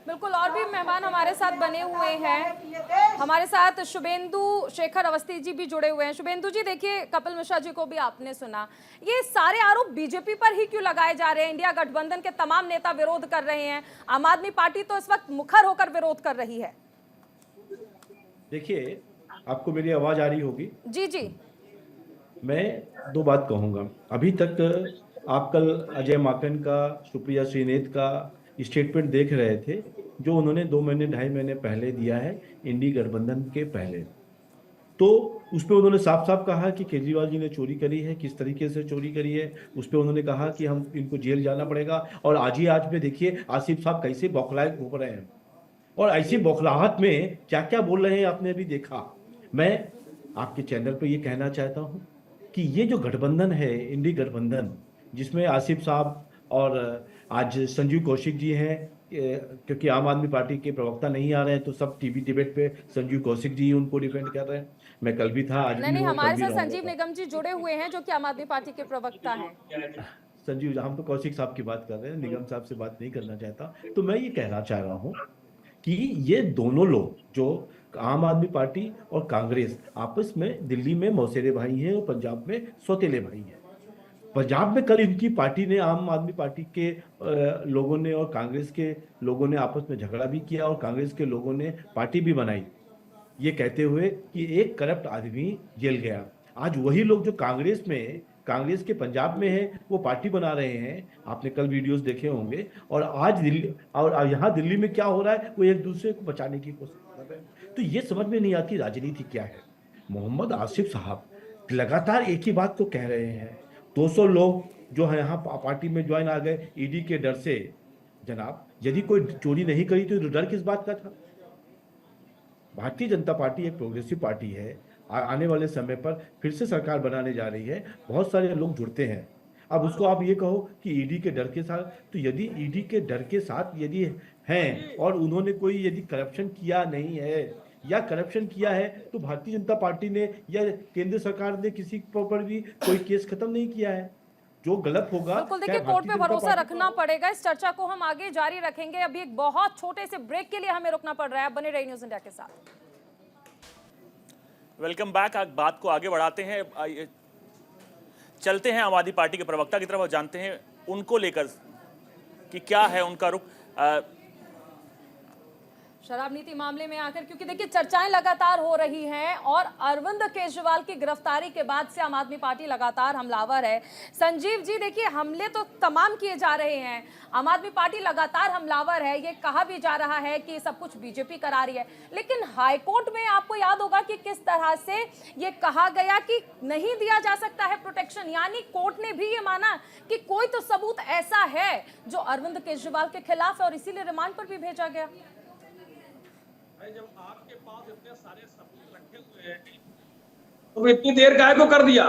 बिल्कुल, और भी मेहमान हमारे साथ बने हुए हैं। हमारे साथ शुभेंदु शेखर अवस्थी जी भी जुड़े हुए हैं। शुभेंदु जी, देखिए, कपिल मिश्रा जी को भी आपने सुना, ये सारे आरोप बीजेपी पर ही क्यों लगाए जा रहे हैं? इंडिया गठबंधन के तमाम नेता विरोध कर रहे हैं, आम आदमी पार्टी तो इस वक्त मुखर होकर विरोध कर रही है। देखिए, आपको मेरी आवाज आ रही होगी? जी जी। मैं दो बात कहूंगा। अभी तक आप कल अजय माकन का, सुप्रिया श्रीनेत का स्टेटमेंट देख रहे थे जो उन्होंने 2 महीने 2.5 महीने पहले दिया है, इंडी गठबंधन के पहले। तो उस पर उन्होंने साफ साफ कहा कि केजरीवाल जी ने चोरी करी है, किस तरीके से चोरी करी है। उस पर उन्होंने कहा कि हम इनको जेल जाना पड़ेगा। और आज में देखिए आसिफ साहब कैसे बौखलाए घूम रहे हैं और ऐसी बौखलाहट में क्या क्या बोल रहे हैं आपने अभी देखा। मैं आपके चैनल पर ये कहना चाहता हूँ कि ये जो गठबंधन है, इंडी गठबंधन, जिसमें आसिफ साहब और आज संजीव कौशिक जी हैं, क्योंकि आम आदमी पार्टी के प्रवक्ता नहीं आ रहे हैं तो सब टीवी डिबेट पे संजीव कौशिक जी उनको डिफेंड कर रहे हैं। मैं कल भी था, आज नहीं, भी हमारे साथ संजीव निगम जी जुड़े हुए हैं जो कि आम आदमी पार्टी के प्रवक्ता हैं। संजीव, हम तो कौशिक साहब की बात कर रहे हैं, निगम साहब से बात नहीं करना चाहता। तो मैं ये कहना चाह रहा हूँ कि ये दोनों लोग, जो आम आदमी पार्टी और कांग्रेस, आपस में दिल्ली में मौसेरे भाई हैं और पंजाब में सौतेले भाई हैं। पंजाब में कल इनकी पार्टी ने, आम आदमी पार्टी के लोगों ने और कांग्रेस के लोगों ने आपस में झगड़ा भी किया और कांग्रेस के लोगों ने पार्टी भी बनाई, ये कहते हुए कि एक करप्ट आदमी जेल गया। आज वही लोग जो कांग्रेस के पंजाब में है वो पार्टी बना रहे हैं। आपने कल वीडियोस देखे होंगे। और आज दिल्ली और यहाँ दिल्ली में क्या हो रहा है, वो एक दूसरे को बचाने की कोशिश कर रहे हैं। तो ये समझ में नहीं आती राजनीति क्या है। मोहम्मद आसिफ साहब लगातार एक ही बात को कह रहे हैं। 200 लोग जो है यहाँ पार्टी में ज्वाइन आ गए ईडी के डर से। जनाब, यदि कोई चोरी नहीं करी तो डर किस बात का था? भारतीय जनता पार्टी एक प्रोग्रेसिव पार्टी है। आने वाले समय पर फिर से सरकार बनाने जा रही है, बहुत सारे लोग जुड़ते हैं। अब उसको आप ये कहो कि ईडी के डर के साथ, तो यदि ईडी के डर के साथ यदि हैं और उन्होंने कोई यदि करप्शन किया नहीं है या करप्शन किया है तो भारतीय जनता पार्टी ने या केंद्र सरकार ने किसी पर भी कोई केस खत्म नहीं किया है। जो गलत होगा, बिल्कुल, देखिए, कोर्ट पे भरोसा रखना पड़ेगा। इस चर्चा को हम आगे जारी रखेंगे। अभी एक बहुत छोटे से ब्रेक के लिए हमें रुकना पड़ रहा है। बने रहिए न्यूज़ इंडिया के साथ। Welcome back. आज बात को आगे बढ़ाते हैं, चलते हैं आम आदमी पार्टी के प्रवक्ता की तरफ और जानते हैं उनको लेकर कि क्या है उनका रुख शराब नीति मामले में आकर, क्योंकि देखिए चर्चाएं लगातार हो रही हैं और अरविंद केजरीवाल की गिरफ्तारी के बाद से आम आदमी पार्टी लगातार हमलावर है। संजीव जी, देखिए, हमले तो तमाम किए जा रहे हैं, आम आदमी पार्टी लगातार हमलावर है। ये कहा भी जा रहा है कि सब कुछ बीजेपी करा रही है, लेकिन हाईकोर्ट में आपको याद होगा कि किस तरह से ये कहा गया कि नहीं दिया जा सकता है प्रोटेक्शन। यानी कोर्ट ने भी ये माना कि कोई तो सबूत ऐसा है जो अरविंद केजरीवाल के खिलाफ है और इसीलिए रिमांड पर भी भेजा गया। जब आपके पास इतने सारे सबूत रखे हुए हैं तो इतनी देर काहे को कर दिया?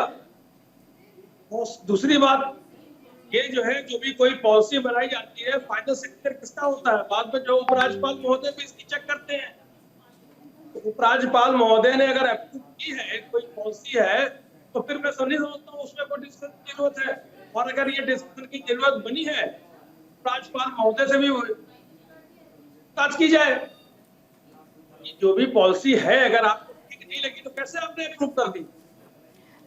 और दूसरी बात, ये जो है, जो भी कोई पॉलिसी बनाई जाती है, फाइनल सिग्नेचर किसका होता है? बाद में जो उपराज्यपाल महोदय भी इसकी चेक करते हैं। तो उपराज्यपाल महोदय ने अगर अप्रूव की है कोई पॉलिसी है तो फिर मैं नहीं समझता हूँ उसमें कोई डिस्कशन की जरूरत है। और अगर ये डिस्कशन की जरूरत बनी है, उपराज्यपाल महोदय से भी बात की जाए। जो भी पॉलिसी है अगर आपको ठीक नहीं लगी तो कैसे आपने अप्रूव कर दी?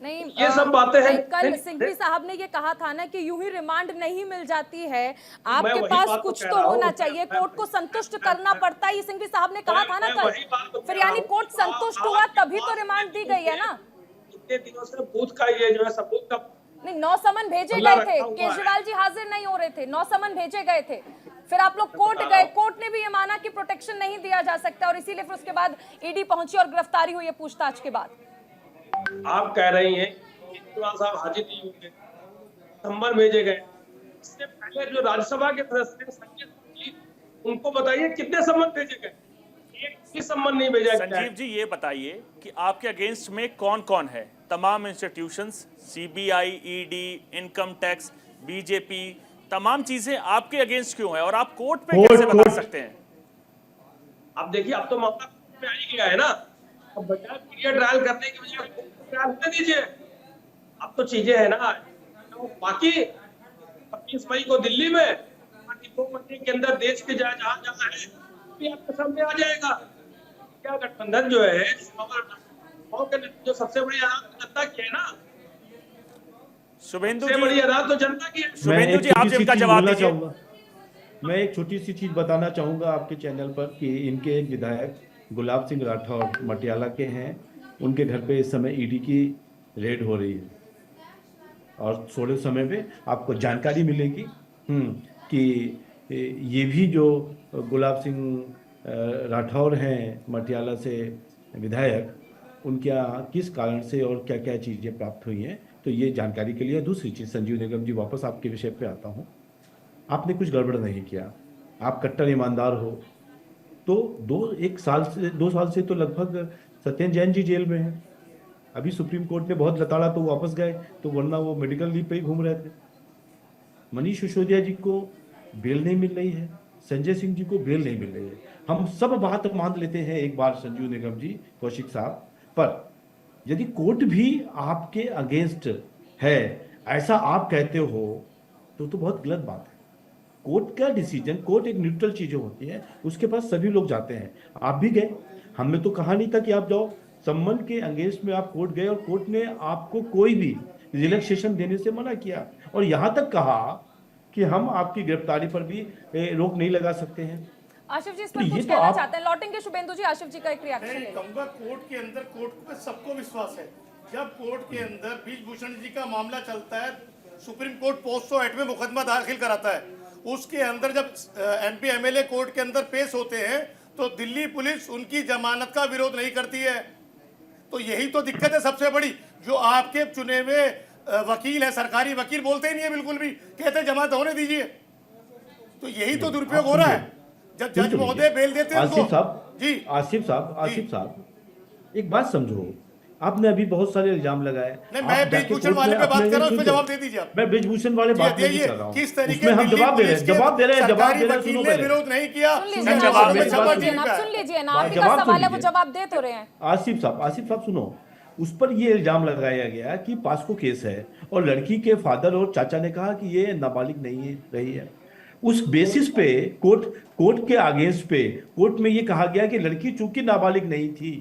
नहीं, ये सब बातें हैं। कल सिंघवी साहब ने ये कहा था ना कि यूं ही रिमांड नहीं मिल जाती है, आपके पास कुछ तो होना चाहिए, कोर्ट को संतुष्ट करना पड़ता है। ये सिंघवी साहब ने कहा था ना कल। फिर यानी कोर्ट संतुष्ट हुआ तभी तो रिमांड दी गई है ना। इतने दिनों से बूथ का ये जो है सबूत का नहीं, 9 समन भेजे गए थे, केजरीवाल जी हाजिर नहीं हो रहे थे, 9 समन भेजे गए थे। फिर आप लोग कोर्ट गए, कोर्ट ने भी ये माना कि प्रोटेक्शन नहीं दिया जा सकता और इसीलिए फिर उसके बाद ईडी पहुंची और गिरफ्तारी हुई है पूछताछ के बाद। आप कह रही हैं केजरीवाल साहब हाजिर नहीं होंगे, समन भेजे गए। इससे पहले जो राज्यसभा के सदस्य संजय, उनको बताइए कितने समन भेजे गए? इस संबंध नहीं भेजा गया है। संजीव जी ये बताइए कि आपके अगेंस्ट में कौन कौन है? तमाम institutions, CBI, ED, income tax, BJP, तमाम चीजें आपके अगेंस्ट क्यों है और आप कोर्ट पे कैसे बता सकते हैं? अब देखिए, अब तो मामला कोर्ट में आ ही गया है ना। अब बजाय पीरियड ट्रायल करने की बजाय ट्रायल होने दीजिए। अब तो चीजें है ना, तो बाकी 25 मई को दिल्ली में, बाकी 2 महीने के अंदर देश के जहाँ जहाँ है भी आपके सामने आ जाएगा। क्या गठबंधन जो है जो सबसे बड़ी अदालत जनता की है ना, शुभेंदु सबसे बड़ी जी, अदालत तो जनता की है। शुभेंदु जी आप इनका जवाब दीजिए। मैं एक छोटी सी चीज बताना चाहूंगा आपके चैनल पर कि इनके एक विधायक गुलाब सिंह राठौर मटियाला के हैं। उनके घर पे इस समय ईडी की रेड हो रही है और थोड़े समय में आपको जानकारी मिलेगी कि ये भी जो गुलाब सिंह राठौर हैं मटियाला से विधायक, उनके यहाँ किस कारण से और क्या क्या चीज़ें प्राप्त हुई हैं, तो ये जानकारी के लिए। दूसरी चीज़, संजीव निगम जी, वापस आपके विषय पे आता हूँ। आपने कुछ गड़बड़ नहीं किया, आप कट्टर ईमानदार हो। तो 2 साल से तो लगभग सत्येंद्र जैन जी जेल में हैं। अभी सुप्रीम कोर्ट ने बहुत लताड़ा तो वापस गए, तो वरना वो मेडिकल लीव पे ही घूम रहे थे। मनीष सिसोदिया जी को बेल नहीं मिल रही है, संजय सिंह जी को बेल नहीं मिल रही है। हम सब बात मान लेते हैं एक बार संजीव निगम जी, कौशिक साहब, पर यदि कोर्ट भी आपके अगेंस्ट है ऐसा आप कहते हो तो बहुत गलत बात है। कोर्ट का डिसीजन, कोर्ट एक न्यूट्रल चीजें होती है, उसके पास सभी लोग जाते हैं। आप भी गए, हमने तो कहा नहीं था कि आप जाओ। संबंध के अगेंस्ट में आप कोर्ट गए और कोर्ट ने आपको कोई भी रिलैक्सेशन देने से मना किया और यहां तक कहा कि हम आपकी गिरफ्तारी पर भी रोक नहीं लगा सकते हैं। आशिफ जी इस पर कुछ कहना चाहते हैं? लौटेंगे शुभेंदु जी, आशिफ जी का एक रिएक्शन है। कहूंगा कोर्ट के अंदर कोर्ट पे सबको विश्वास है। जब कोर्ट के अंदर ब्रिजभूषण जी का मामला चलता है, सुप्रीम कोर्ट पोस्को एक्ट में मुकदमा दाखिल कराता है, उसके अंदर जब एमपी एमएलए कोर्ट के अंदर पेश होते हैं तो दिल्ली पुलिस उनकी जमानत का विरोध नहीं करती है। तो यही तो दिक्कत है सबसे बड़ी। जो आपके चुने हुए वकील है, सरकारी वकील, बोलते ही नहीं है बिल्कुल भी, कहते जमानत होने दीजिए। तो यही तो दुरुपयोग हो रहा है जब जज महोदय बेल देते हैं। आसिफ साहब एक बात समझो, आपने अभी बहुत सारे इल्जाम लगाए। नहीं, मैं ब्रिजभूषण वाले पे बात कर रहा हूं, उसमें जवाब दे दीजिए आप। मैं ब्रिजभूषण वाले बात नहीं कर रहा हूं। किस तरीके उसमें हम जवाब दे रहे हैं। वकील ने विरोध नहीं किया। सुन लीजिए ना, आपके का सवाल है, वो जवाब दे तो रहे हैं। आसिफ साहब सुनो, उस पर ये इल्जाम लगाया गया कि पास्को केस है और लड़की के फादर और चाचा ने कहा कि ये नाबालिग नहीं रही है। उस बेसिस पे कोर्ट के अगेंस्ट पे कोर्ट में ये कहा गया कि लड़की चूंकि नाबालिग नहीं थी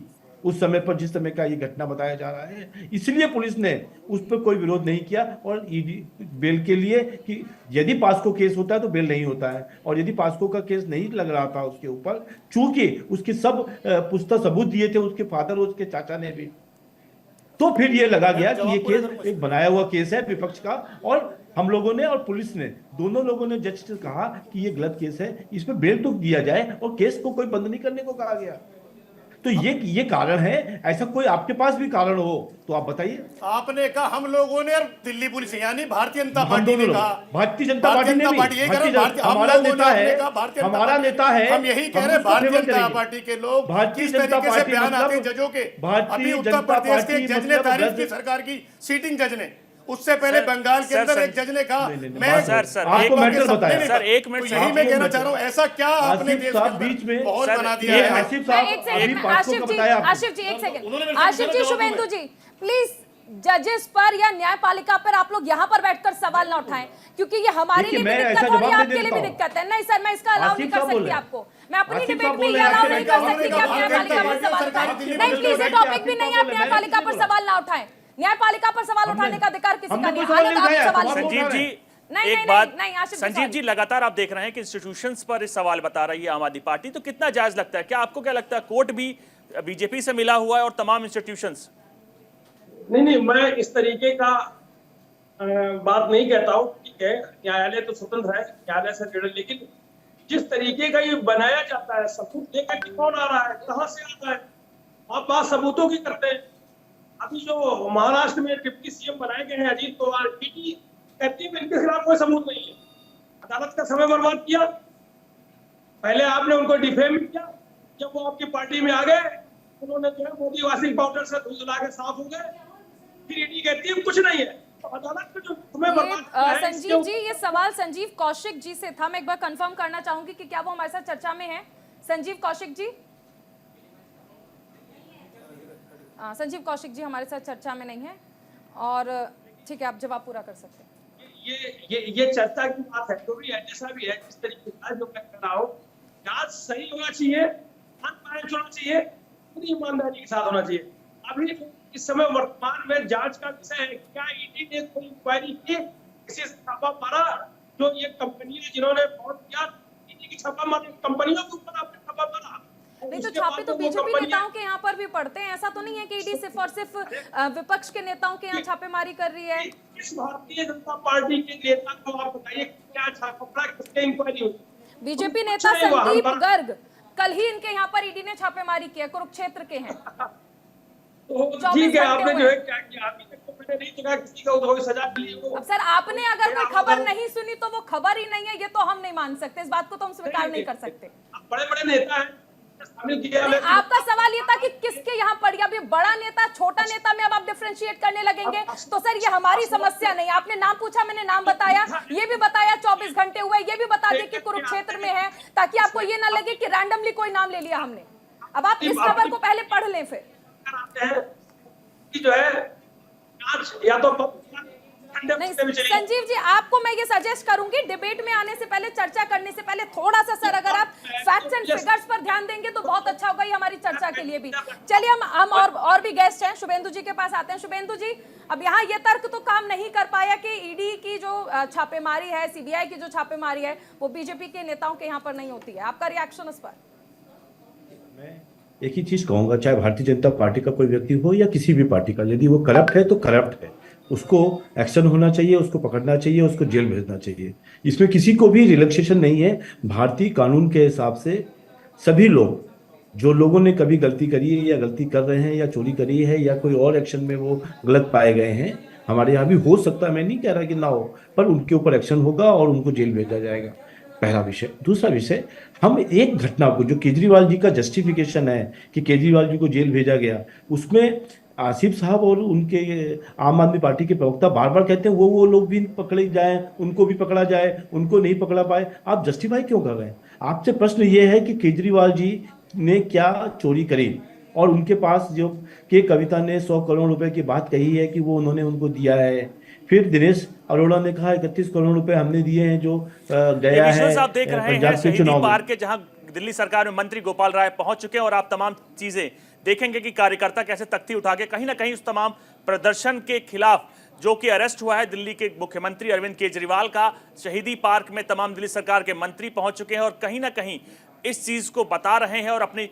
उस समय पर, जिस समय का ये घटना बताया जा रहा है, इसलिए पुलिस ने उस पर कोई विरोध नहीं किया और ईडी बेल के लिए कि यदि पास्को केस होता है तो बेल नहीं होता है, और यदि पास्को का केस नहीं लग रहा था उसके ऊपर, चूंकि उसके सब पुख्ता सबूत दिए थे उसके फादर और उसके चाचा ने भी, तो फिर ये लगा गया कि ये केस एक बनाया हुआ केस है विपक्ष का। और हम लोगों ने और पुलिस ने, दोनों लोगों ने जज से कहा कि ये गलत केस है, इसमें बेल तो दिया जाए और केस को कोई बंद नहीं करने को कहा गया। तो ये कारण है। ऐसा कोई आपके पास भी कारण हो तो आप बताइए। आपने कहा हम लोगों ने, दिल्ली पुलिस यानी भारतीय जनता पार्टी ने कहा, भारतीय जनता पार्टी ने हमारा नेता है, हम यही कह रहे हैं भारतीय जनता पार्टी के लोग किस तरीके से बयान आते हैं जजों के। अभी उत्तर प्रदेश के जज ने तारीफ की सरकार की, सीटिंग जज ने, उससे पहले बंगाल के अंदर एक जज ने कहा, मैं आपको मैटर बताया सर, एक मिनट, यही मैं कहना चाह रहा हूँ, ऐसा क्या आपने देश के बीच में माहौल बना दिया है। आसिफ जी एक सेकंड, आशिफ जी, शुभेंदु जी प्लीज जजेस पर या न्यायपालिका पर आप लोग यहाँ पर बैठकर सवाल ना उठाएं, क्योंकि ये हमारे लिए भी दिक्कत हो रही है, आपके लिए भी दिक्कत है। नहीं सर, मैं इसका अलाउ नहीं कर सकती आपको, मैं अपनी डिबेट में ये अलाउ नहीं कर सकती कि आप न्यायपालिका पर सवाल उठाएं। नहीं प्लीज, ये टॉपिक भी नहीं, आप न्यायपालिका पर सवाल ना उठाएं। न्यायपालिका पर सवाल उठाने का अधिकार किसी का नहीं है। संजीव जी एक बात, संजीव जी लगातार आप देख रहे हैं कि इंस्टीट्यूशंस पर इस सवाल बता रही है आम आदमी पार्टी, तो कितना जायज लगता है? क्या आपको क्या लगता है कोर्ट भी बीजेपी से मिला हुआ है और तमाम इंस्टीट्यूशंस? नहीं, मैं इस तरीके का बात नहीं कहता हूँ। ठीक है, न्यायालय तो स्वतंत्र है, न्यायालय से जुड़े, लेकिन जिस तरीके का ये बनाया जाता है, सबूत लेकर के कौन आ रहा है, कहाँ से आता है, आप बात सबूतों की करते हैं। अभी जो महाराष्ट्र में डिप्टी सीएम बनाए गए हैं अजीत पवार, ईडी कहती है इनके खिलाफ कोई सबूत नहीं है, अदालत का समय बर्बाद किया। पहले आपने उनको डिफेम किया, जब वो आपकी पार्टी में आ गए, उन्होंने जो है मोदी वॉशिंग पाउडर से धुला के साफ हो गए। फिर ईडी कहती है कुछ नहीं है। तो अदालत में जो तुम्हें बर्बाद किया है, संजीव जी, ये सवाल संजीव कौशिक जी से था। मैं एक बार कंफर्म करना चाहूंगी कि क्या वो हमारे साथ चर्चा में है। संजीव कौशिक जी, संजीव कौशिक जी हमारे साथ चर्चा में नहीं है, और ठीक है, आप जवाब पूरा कर सकते हैं। ये चर्चा की बात है, जो भी है, जैसा भी है, जिस तरीके का जो मैं कह रहा हूँ, जांच सही होना चाहिए, ट्रांसपेरेंट होना चाहिए, पूरी ईमानदारी के साथ होना चाहिए। अभी इस समय वर्तमान में जांच का विषय है, क्या ईडी ने कोई इंक्वायरी की, किसी से छापा मारा? जो ये कंपनियां जिन्होंने बहुत किया, ईडी की छापा मारी, कंपनियों के ऊपर आपने छापा मारा। नहीं तो छापे तो बीजेपी नेताओं के यहाँ पर भी पड़ते हैं, ऐसा तो नहीं है कि ईडी सिर्फ और सिर्फ विपक्ष के नेताओं के यहाँ छापेमारी कर रही है। इस भारतीय जनता पार्टी के नेता को आप बताइए क्या छापा पड़ा, किसके इंक्वायरी हुई? बीजेपी नेता संदीप गर्ग, कल ही इनके यहाँ पर ईडी ने छापेमारी की है, कुरुक्षेत्र के हैं। तो ठीक है, आपने जो है क्या किया, अभी तक तो मैंने नहीं देखा किसी का कोई सजा मिली हो। अब सर, आपने अगर कोई खबर नहीं सुनी तो वो खबर ही नहीं है, ये तो हम नहीं मान सकते, इस बात को तो हम स्वीकार नहीं कर सकते। बड़े बड़े नेता हैं, शामिल किया है। आपका सवाल ये था कि किसके यहाँ पड़ी, अभी बड़ा नेता छोटा नेता में अब आप डिफरेंशिएट करने लगेंगे, तो सर ये हमारी समस्या नहीं। आपने नाम पूछा, मैंने नाम बताया, ये भी बताया 24 घंटे हुए, ये भी बता दिया कि कुरुक्षेत्र में है, ताकि आपको ये ना लगे कि रैंडमली कोई नाम ले लिया हमने। अब आप इस खबर को पहले पढ़ लें फिर। जो है जांच या तो नहीं संजीव जी, आपको मैं ये सजेस्ट करूंगी, डिबेट में आने से पहले, चर्चा करने से पहले थोड़ा सा सर अगर आप फैक्ट्स एंड फिगर्स पर ध्यान देंगे तो बहुत अच्छा होगा, ये हमारी चर्चा के लिए भी। चलिए हम और भी गेस्ट हैं, शुभेंदु जी के पास आते हैं। शुभेंदु जी, अब यहाँ ये तर्क तो काम नहीं कर पाया कि ईडी की जो छापेमारी है, सीबीआई की जो छापेमारी है, वो बीजेपी के नेताओं के यहाँ पर नहीं होती है। आपका रिएक्शन उस पर? मैं एक ही चीज कहूंगा, चाहे भारतीय जनता पार्टी का कोई व्यक्ति हो या किसी भी पार्टी का, यदि वो करप्ट है तो करप्ट है, उसको एक्शन होना चाहिए, उसको पकड़ना चाहिए, उसको जेल भेजना चाहिए। इसमें किसी को भी रिलैक्सेशन नहीं है। भारतीय कानून के हिसाब से सभी लोग, जो लोगों ने कभी गलती करी है या गलती कर रहे हैं या चोरी करी है या कोई और एक्शन में वो गलत पाए गए हैं, हमारे यहाँ भी हो सकता है, मैं नहीं कह रहा कि ना हो, पर उनके ऊपर एक्शन होगा और उनको जेल भेजा जाएगा। पहला विषय। दूसरा विषय, हम एक घटना को, जो केजरीवाल जी का जस्टिफिकेशन है कि केजरीवाल जी को जेल भेजा गया, उसमें आसिफ साहब और उनके आम आदमी पार्टी के प्रवक्ता बार बार कहते हैं वो लोग भी पकड़े जाएं, उनको भी पकड़ा जाए, उनको नहीं पकड़ा पाए। आप जस्टिफाई क्यों कर रहे हैं? आपसे प्रश्न ये है कि केजरीवाल जी ने क्या चोरी करी, और उनके पास जो के कविता ने 100 करोड़ रुपए की बात कही है कि वो उन्होंने उनको दिया है। फिर दिनेश अरोड़ा ने कहा 31 करोड़ रुपए हमने दिए हैं जो गया है आप देख रहे हैं शहीदी पार्क के, जहां दिल्ली सरकार में मंत्री गोपाल राय पहुंच चुके हैं, और आप तमाम चीजें देखेंगे कि कार्यकर्ता कैसे तख्ती उठा के कहीं ना कहीं उस तमाम प्रदर्शन के खिलाफ, जो कि अरेस्ट हुआ है दिल्ली के मुख्यमंत्री अरविंद केजरीवाल का, शहीदी पार्क में तमाम दिल्ली सरकार के मंत्री पहुंच चुके हैं और कहीं ना कहीं इस चीज को बता रहे हैं, और अपनी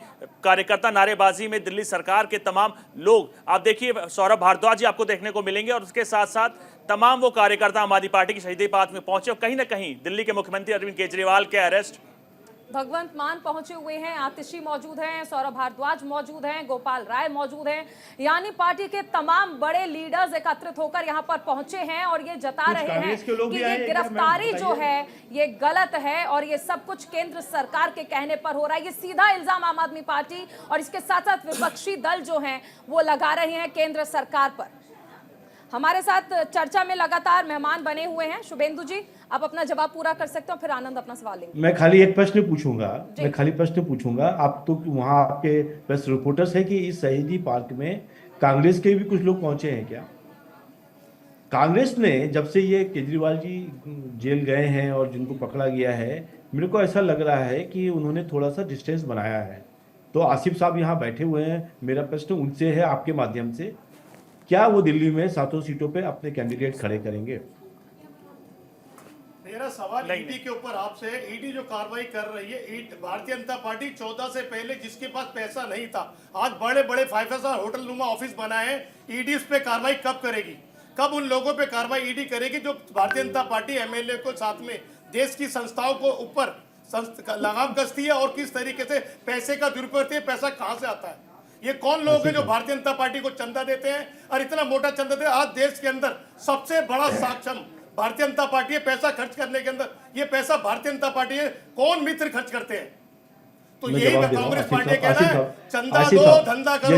कार्यकर्ता नारेबाजी में दिल्ली सरकार के तमाम लोग, आप देखिए सौरभ भारद्वाज जी आपको देखने को मिलेंगे, और उसके साथ साथ तमाम वो कार्यकर्ता आम आदमी पार्टी की शहीदी पार्क में पहुंचे, और कहीं ना कहीं दिल्ली के मुख्यमंत्री अरविंद केजरीवाल के अरेस्ट। भगवंत मान पहुंचे हुए हैं, आतिशी मौजूद हैं, सौरभ भारद्वाज मौजूद हैं, गोपाल राय मौजूद हैं, यानी पार्टी के तमाम बड़े लीडर्स एकत्रित होकर यहां पर पहुंचे हैं और ये जता रहे हैं कि ये गिरफ्तारी जो है ये गलत है और ये सब कुछ केंद्र सरकार के कहने पर हो रहा है। ये सीधा इल्जाम आम आदमी पार्टी और इसके साथ साथ विपक्षी दल जो हैं वो लगा रहे हैं केंद्र सरकार पर। हमारे साथ चर्चा में लगातार मेहमान बने हुए हैं। शुभेंदु जी, आप अपना जवाब पूरा कर सकते हो, फिर आनंद अपना सवाल लेंगे। मैं खाली एक प्रश्न पूछूंगा, आप तो वहां आपके प्रेस रिपोर्टर्स है कि इस शहीदी पार्क में कांग्रेस के भी कुछ लोग पहुंचे हैं क्या? कांग्रेस ने जब से ये केजरीवाल जी जेल गए हैं और जिनको पकड़ा गया है, मेरे को ऐसा लग रहा है कि उन्होंने थोड़ा सा डिस्टेंस बनाया है। तो आसिफ साहब यहाँ बैठे हुए हैं, मेरा प्रश्न उनसे है आपके माध्यम से, क्या वो दिल्ली में 7 सीटों पे अपने कैंडिडेट खड़े करेंगे? मेरा सवाल ईडी के ऊपर आपसे है। ईडी जो कार्रवाई कर रही है, भारतीय जनता पार्टी 14 से पहले जिसके पास पैसा नहीं था, आज बड़े बड़े 5 स्टार होटल नुमा ऑफिस बनाए हैं, ईडी उस पर कार्रवाई कब करेगी? कब उन लोगों पे कार्रवाई ईडी करेगी जो भारतीय जनता पार्टी एमएलए को साथ में देश की संस्थाओं को ऊपर लगाम कसती है और किस तरीके से पैसे का दुरुपयोग करती है? पैसा कहां से आता है? ये कौन लोग हैं जो भारतीय जनता पार्टी को चंदा देते हैं और इतना मोटा चंदा देते हैं? आज देश के अंदर सबसे बड़ा सक्षम भारतीय जनता पार्टी है पैसा खर्च करने के अंदर। ये पैसा भारतीय जनता पार्टी है, कौन मित्र खर्च करते हैं? तो मैं यही जवाब मैं दे रहा हूँ। कांग्रेस आसिफ पार्टी साहब, कहना आसिफ है, साहब, चंदा आसिफ दो साहब, धंधा करो।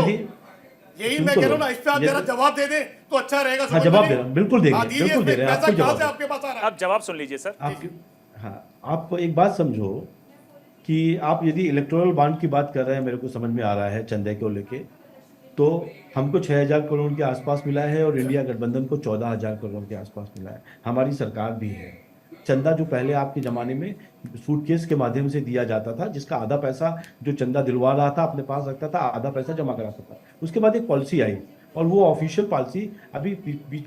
यही सुन मैं तो कह रहा लो, हूँ ना, इस पे आप जरा यदि- जवाब दे दें तो अच्छा रहेगा। हाँ, समझ जवाब में दे नहीं? रहा हूँ, बिल्कुल देंगे, हाँ, दीजिए, बिल्कुल दे रहे हैं, पैसा आपको कहाँ जवाब से दे आपके पास आ रहा है? आप जवाब सुन लीजिए सर। आपकी हाँ, आप एक बात समझो कि आप यदि इलेक्टोरल बॉन्ड की बात कर रहे हैं, मेरे को समझ में आ रहा है चंदे को लेके, तो हमको 6,000 करोड़ के आसपास मिला है और इंडिया गठबंधन को 14,000 करोड़ के आसपास मिला है। हमारी सरकार भी है। चंदा जो पहले आपके ज़माने में सूटकेस के माध्यम से दिया जाता था, जिसका आधा पैसा जो चंदा दिलवा रहा था अपने पास रखता था, आधा पैसा जमा कराता था। उसके बाद एक पॉलिसी आई और वो ऑफिशियल पॉलिसी अभी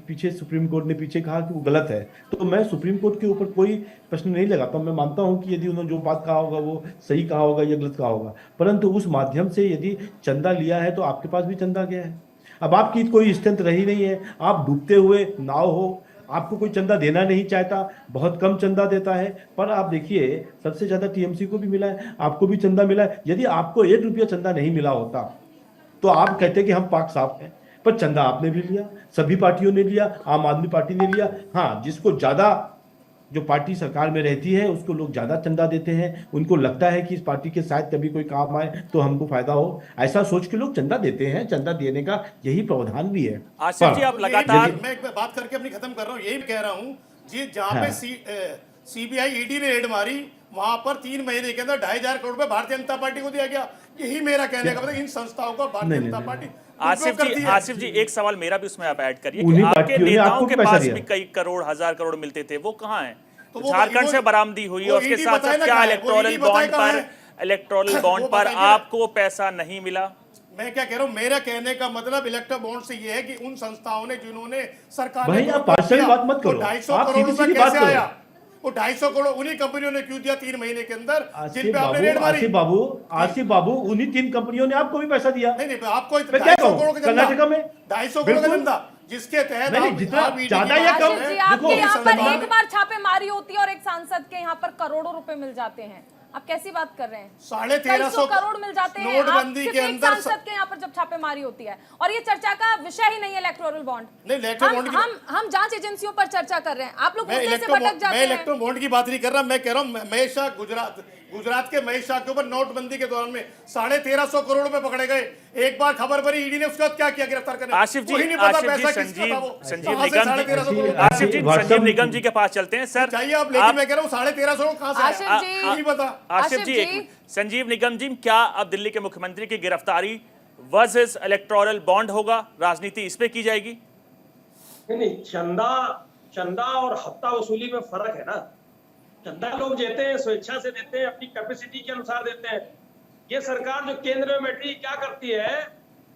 पीछे सुप्रीम कोर्ट ने पीछे कहा कि वो गलत है। तो मैं सुप्रीम कोर्ट के ऊपर कोई प्रश्न नहीं लगाता। मैं मानता हूं कि यदि उन्होंने जो बात कहा होगा वो सही कहा होगा या गलत कहा होगा, परंतु उस माध्यम से यदि चंदा लिया है तो आपके पास भी चंदा गया है। अब आपकी कोई स्ट्रेंथ रही नहीं है, आप डूबते हुए नाव हो, आपको कोई चंदा देना नहीं चाहता, बहुत कम चंदा देता है। पर आप देखिए, सबसे ज्यादा टीएमसी को भी मिला है, आपको भी चंदा मिला है। यदि आपको 1 रुपया चंदा नहीं मिला होता तो आप कहते कि हम पाक साफ हैं, पर चंदा आपने भी लिया, सभी पार्टियों ने लिया, आम आदमी पार्टी ने लिया। हाँ, जिसको ज्यादा, जो पार्टी सरकार में रहती है उसको लोग ज्यादा चंदा देते हैं, उनको लगता है कि इस पार्टी के साथ कभी कोई काम आए तो हमको फायदा हो, ऐसा सोच के लोग चंदा देते हैं। चंदा देने का यही प्रावधान भी है। आसिफ जी, आप लगातार मैं एक बात करके अपनी खत्म कर रहा हूँ। यही कह रहा हूँ जी, जहाँ हाँ। पे सीबीआई ईडी ने रेड मारी, वहां पर 3 महीने के अंदर 2,500 करोड़ रुपए भारतीय जनता पार्टी को दिया गया। यही मेरा कहने का मतलब, इन संस्थाओं को भारतीय जनता पार्टी आसिफ जी एक सवाल मेरा भी उसमें आप ऐड करिए कि उन्हीं आपके पार्टियों ने नेताओं आपको के पैसा पास दिया। भी कई करोड़, 1,000 करोड़ मिलते थे, वो कहाँ हैं? तो वो झारखंड से बरामदी हुई और उसके साथ साथ क्या इलेक्टोरल बॉन्ड पर आपको पैसा नहीं मिला? मैं क्या कह रहा हूँ, मेरा कहने का मतलब इलेक्ट्रल बॉन्ड से ये है कि उन संस्थाओं ने जिन्होंने सरकार भाई आप पार्शल बात मत करो, 250 आप करोड़ सीधी रुपए बात कैसे करो। आया? वो 250 करोड़ उन्हीं कंपनियों ने क्यों दिया 3 महीने के अंदर, जिन पे आपने रेड मारी? आसिफ बाबू, उन्हीं 3 कंपनियों ने आपको भी पैसा दिया। नहीं, आपको मैं क्या 250 करोड़ कहूँ, कर्नाटका में 250 करोड़ का धंधा, जिसके तहत नहीं, जितना ज्यादा या कम, आशीष जी, आपके यहाँ पर एक बार छापेमारी होती है और एक सांसद के यहाँ पर करोड़ों रुपए मिल जाते हैं। आप कैसी बात कर रहे हैं? 1,350 करोड़ मिल जाते हैं नोटबंदी के अंदर। सांसद के यहाँ पर जब छापेमारी होती है, और ये चर्चा का विषय ही नहीं है इलेक्टोरल बॉन्ड। नहीं, इलेक्ट्रल बॉन्ड हम जांच एजेंसियों पर चर्चा कर रहे हैं, आप लोग मुद्दे से भटक जाते मैं हैं। इलेक्ट्रल बॉन्ड की बात नहीं कर रहा, मैं कह रहा हूँ महेश शाह, गुजरात के महेश शाह के ऊपर नोटबंदी के दौरान में 1,350 करोड़ रुपए पकड़े गए। एक बार खबर पड़ी, ईडी ने उसके बाद क्या किया, गिरफ्तार करने। आसिफ जी, संजीव निगम जी के पास चलते हैं सर। चाहिए आप, लेकिन मैं कह रहा हूँ 1,350 कहां से आया? नहीं पता। आसिफ जी, संजीव निगम जी, क्या अब दिल्ली के मुख्यमंत्री की गिरफ्तारी वर्सेस इलेक्टोरल बॉन्ड होगा? राजनीति इस पे की जाएगी? नहीं, चंदा और हफ्ता वसूली में फर्क है ना। चंदा लोग देते हैं, स्वेच्छा से देते हैं, अपनी कैपेसिटी के अनुसार देते हैं। ये सरकार जो केंद्र में बैठी क्या करती है,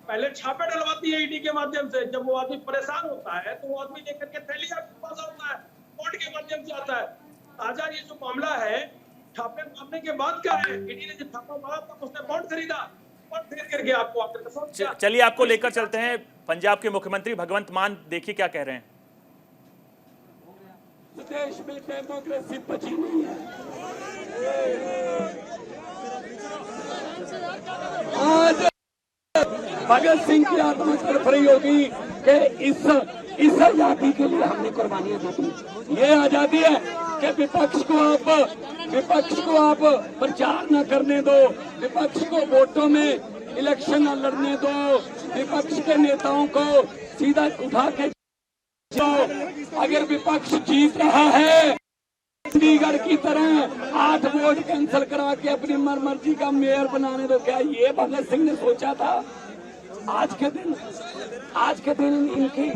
पहले छापे डलवाती है ईडी के माध्यम से। जब वो आदमी परेशान होता है तो वो आदमी लेकर के थैली आपके पास आता है, कोर्ट के माध्यम से आता है। ताजा ये जो मामला है, छापे मारने के बाद क्या है, ईडी ने जब छापा मारा तब उसने बॉन्ड खरीदा, बॉन्ड खरीद करके आपको आकर चलिए आपको लेकर चलते हैं पंजाब के मुख्यमंत्री भगवंत मान, देखिए क्या कह रहे हैं। देश में डेमोक्रेसी बची नहीं है। आज भगत सिंह की आत्मा तड़फड़ी होगी कि इस आजादी के लिए हमने कुर्बानियां दी थी। ये आजादी है कि विपक्ष को आप प्रचार न करने दो, विपक्ष को वोटों में इलेक्शन न लड़ने दो, विपक्ष के नेताओं को सीधा उठा के अगर विपक्ष जीत रहा है, चंडीगढ़ की तरह 8 वोट कैंसिल करा के अपनी मर्जी का मेयर बनाने दो। क्या ये भगत सिंह ने सोचा था? आज के दिन इनकी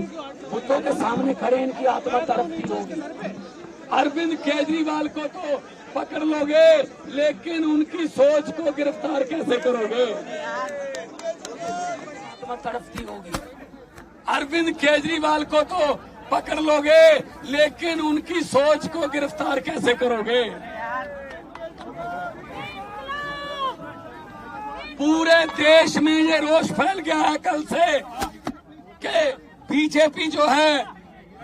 बुतों के सामने खड़े इनकी आत्मा तड़पती होगी। अरविंद केजरीवाल को तो पकड़ लोगे, लेकिन उनकी सोच को गिरफ्तार कैसे करोगे? आत्मा तड़पती होगी। अरविंद केजरीवाल को तो पकड़ लोगे, लेकिन उनकी सोच को गिरफ्तार कैसे करोगे? पूरे देश में ये रोष फैल गया है कल से कि बीजेपी जो है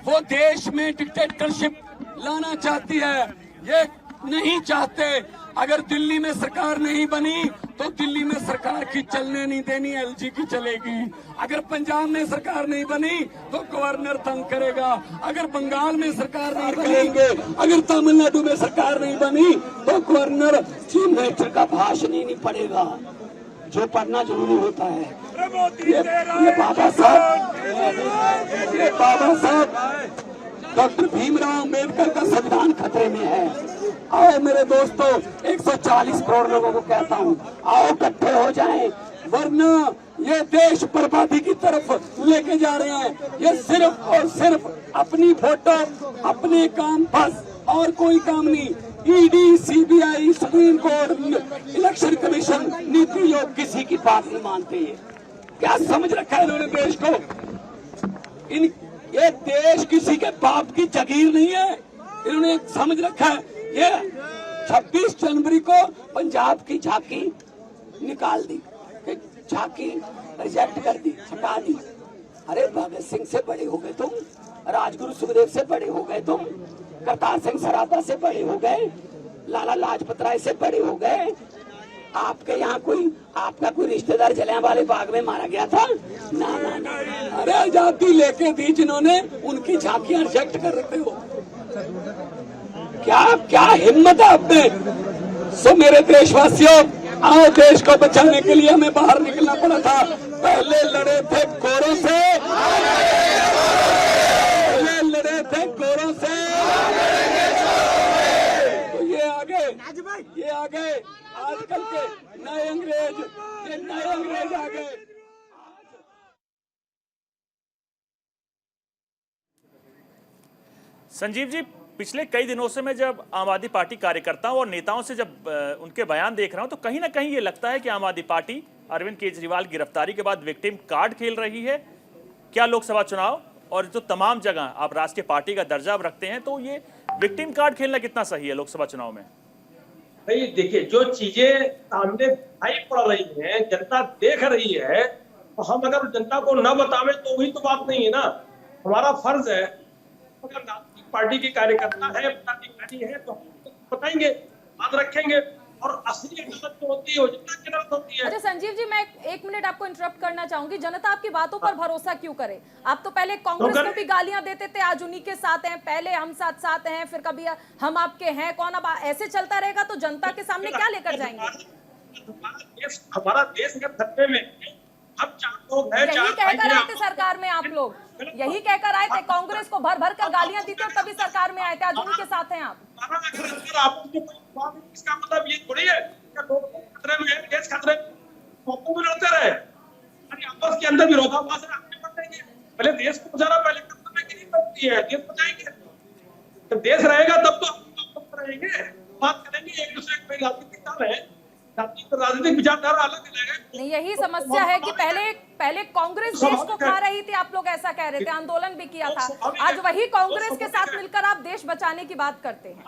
वो देश में डिक्टेटरशिप लाना चाहती है। ये नहीं चाहते। अगर दिल्ली में सरकार नहीं बनी तो दिल्ली में सरकार की चलने नहीं देनी, एलजी की चलेगी। अगर पंजाब में सरकार नहीं बनी तो गवर्नर तंग करेगा। अगर बंगाल में सरकार नहीं बनेंगे, अगर तमिलनाडु में सरकार नहीं बनी तो गवर्नर चीफ मिनिस्टर का भाषण ही नहीं पड़ेगा, जो पढ़ना जरूरी होता है। ये बाबा साहब डॉक्टर भीमराव अंबेडकर का संविधान खतरे में है। आओ मेरे दोस्तों, 140 करोड़ लोगों को कहता हूँ, आओ इकट्ठे हो जाएं, वरना ये देश बर्बादी की तरफ लेके जा रहे हैं। ये सिर्फ और सिर्फ अपनी फोटो, अपने काम, बस और कोई काम नहीं। ED, CBI, supreme court, election commission, NITI Aayog किसी की बात नहीं मानते। क्या समझ रखा है इन्होंने देश को? ये देश किसी के बाप की जागीर नहीं है। इन्होंने समझ रखा है। ये 26 जनवरी को पंजाब की झांकी निकाल दी, झांकी रिजेक्ट कर दी, हटा दी। अरे भगत सिंह से बड़े हो गए तुम, राजगुरु सुखदेव से बड़े हो गए तुम, करतार सिंह सराभा से बड़े हो गए, लाला लाजपत राय से बड़े हो गए। आपके यहाँ आपका कोई रिश्तेदार जलियांवाले बाग में मारा गया था? ना ना ना। अरे आजादी लेके दी जिन्होंने, उनकी झांकियां रिजेक्ट कर रहे हो। क्या हिम्मत है आप में? सो मेरे देशवासियों, आओ, देश को बचाने के लिए हमें बाहर निकलना पड़ा था। पहले लड़े थे गोरों से, तो ये आ गए आजकल के नए अंग्रेज, ये नए अंग्रेज आ गए। संजीव जी, पिछले कई दिनों से मैं जब आम आदमी पार्टी कार्यकर्ताओं और नेताओं से जब उनके बयान देख रहा हूं, तो कहीं ना कहीं ये लगता है कि आम आदमी पार्टी अरविंद केजरीवाल गिरफ्तारी के बाद विक्टिम कार्ड खेल रही है। क्या लोकसभा चुनाव और जो तमाम जगह आप राष्ट्रीय पार्टी का दर्जा रखते हैं, तो ये विक्टिम कार्ड खेलना कितना सही है लोकसभा चुनाव में? भाई देखिए, जो चीजें सामने दिखाई पड़ रही हैं, जनता देख रही है, तो हम अगर जनता को न बतावें तो वही तो बात नहीं है ना। हमारा फर्ज है, अगर राजनीतिक पार्टी के कार्यकर्ता है, पदाधिकारी है, तो हम बताएंगे, बात रखेंगे। और असली अदालत जो होती है वो जनता की अदालत होती है। अच्छा संजीव जी, मैं एक मिनट आपको इंटरप्ट करना चाहूंगी। जनता आपकी बातों पर भरोसा क्यों करे? आप तो पहले कांग्रेस को भी गालियां देते थे, आज उन्हीं के साथ हैं। पहले हम साथ हैं, फिर कभी हम आपके हैं कौन। अब ऐसे चलता रहेगा तो जनता के सामने क्या लेकर जाएंगे? हमारा देश है खतरे में। अब 4 लोग हैं, 4 कहकर आए थे सरकार में, आप लोग यही कहकर आए थे, कांग्रेस को भर भर कर गालियां दी थी और तभी सरकार में आए थे। आज उनके साथ हैं आप। इसका मतलब ये थोड़ी है कि लोग खतरे में है, देश खतरे में लड़ते रहे। आपस के अंदर विरोधाभास है। पहले देश को बचाना, पहले की नहीं बनती है, देश बचाएंगे। जब देश रहेगा तब तो हम रहेंगे, बात करेंगे एक दूसरे के। राजनीतिक दल है, राजनीतिक विचारधारा अलग है। नहीं, यही समस्या है कि पहले कांग्रेस देश को खा रही थी, आप लोग ऐसा कह रहे थे, आंदोलन भी किया था। आज वही कांग्रेस के साथ मिलकर आप देश बचाने की बात करते हैं।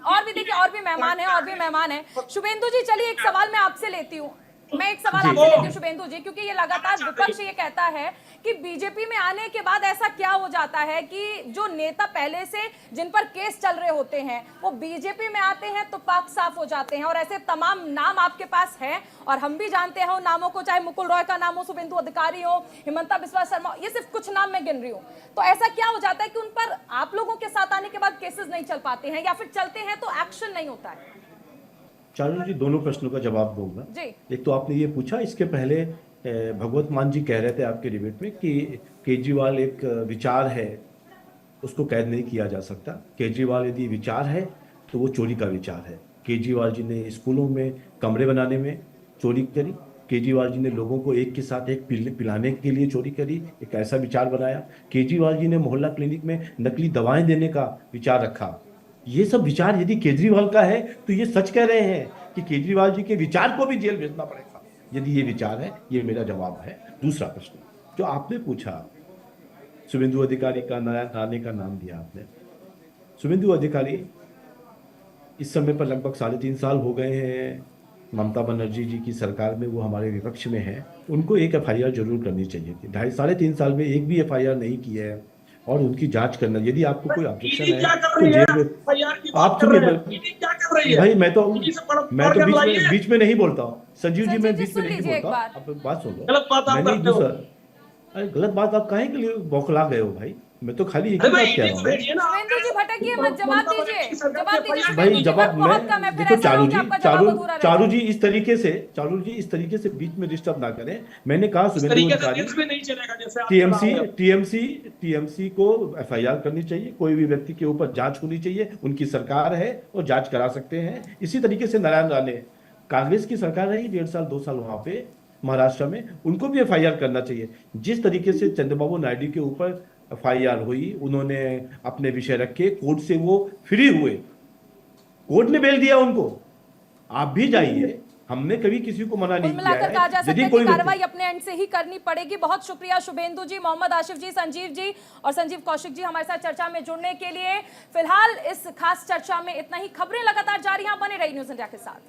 और भी देखिए, और भी मेहमान है। शुभेंदु जी, चलिए एक सवाल मैं आपसे लेती हूँ। शुभेंदु जी, क्योंकि ये लगातार विपक्ष ये कहता है कि बीजेपी में आने के बाद ऐसा क्या हो जाता है कि जो नेता पहले से जिन पर केस चल रहे होते हैं वो बीजेपी में आते हैं तो पाक साफ हो जाते हैं। और ऐसे तमाम नाम आपके पास हैं और हम भी जानते हैं उन नामों को, चाहे मुकुल रॉय का नाम हो, शुभेंदु अधिकारी हो, हिमंता बिस्वा शर्मा, ये सिर्फ कुछ नाम मैं गिन रही हूँ। तो ऐसा क्या हो जाता है कि उन पर आप लोगों के साथ आने के बाद केसेस नहीं चल पाते हैं, या फिर चलते हैं तो एक्शन नहीं होता है? चारू जी, दोनों प्रश्नों का जवाब दूंगा। एक तो आपने ये पूछा, इसके पहले भगवत मान जी कह रहे थे आपके डिबेट में कि केजरीवाल एक विचार है, उसको कैद नहीं किया जा सकता। केजरीवाल यदि विचार है तो वो चोरी का विचार है। केजरीवाल जी ने स्कूलों में कमरे बनाने में चोरी करी, केजरीवाल जी ने लोगों को एक के साथ एक पिलाने के लिए चोरी करी, एक ऐसा विचार बनाया। केजरीवाल जी ने मोहल्ला क्लिनिक में नकली दवाएं देने का विचार रखा। ये सब विचार यदि केजरीवाल का है तो ये सच कह रहे हैं कि केजरीवाल जी के विचार को भी जेल भेजना पड़ेगा यदि ये विचार है। ये मेरा जवाब है। दूसरा प्रश्न जो आपने पूछा, शुभेंदु अधिकारी का नाने का नाम दिया आपने। शुभेंदु अधिकारी इस समय पर लगभग 3.5 साल हो गए हैं ममता बनर्जी जी की सरकार में, वो हमारे विपक्ष में है। उनको एक FIR जरूर करनी चाहिए थी। 3.5 साल में एक भी FIR नहीं की है और उनकी जांच करना। यदि आपको कोई ऑब्जेक्शन है तो जेल में आप सुनिए, कर रही है। भाई मैं तो उन्हीं से पढ़ बीच के में बुलाइए। बीच में नहीं बोलता हूँ संजीव जी, मैं संजीव जी, बीच में सुन नहीं लीजिए एक बोलता। बार। आप बात सुन लो। गलत बात आप मैंने करते हो। अरे गलत बात आप काहे के लिए बौखला गए हो भाई? मैं तो खाली एक ही अरे भाई बात कह ईडी रहा को हूँ। भेजिए ना। शुभेंदु जी भटकिए मत, जवाब दीजिए, जवाब दीजिए भाई शुभेंदु जी, जवाब वक्त बहुत कम है, मैं फिर देखो ऐसा ना हो कि आपका जवाब अधूरा रह चारू जाए। जी इस तरीके से बीच में डिस्टर्ब ना करें। मैंने कहा इस शुभेंदु तरीके से अधिकारी देश में नहीं चलेगा जैसे आप चला रहे हो। टीएमसी को एफआईआर करनी चाहिए, कोई भी व्यक्ति के ऊपर जांच होनी चाहिए, उनकी सरकार है और जांच करा सकते हैं। इसी तरीके से नारायण राणे, कांग्रेस की सरकार रही 1.5 साल 2 साल वहां पे महाराष्ट्र में, उनको भी एफआईआर करना चाहिए। जिस तरीके से चंद्रबाबू नायडू के ऊपर एफआईआर हुई, उन्होंने अपने विषय रखे, कोर्ट से वो फ्री हुए, कोर्ट ने बेल दिया उनको। आप भी जाइए, हमने कभी किसी को मना नहीं कुल किया मिलाकर कहा जा है। सकता यदि है कि कोई कार्रवाई अपने एंड से ही करनी पड़ेगी। बहुत शुक्रिया शुभेंदु जी, मोहम्मद आशिफ जी, संजीव जी और संजीव कौशिक जी हमारे साथ चर्चा में जुड़ने के लिए। फिलहाल इस खास चर्चा में इतना ही। खबरें लगातार जारी हैं, बने रही न्यूज़ इंडिया के साथ।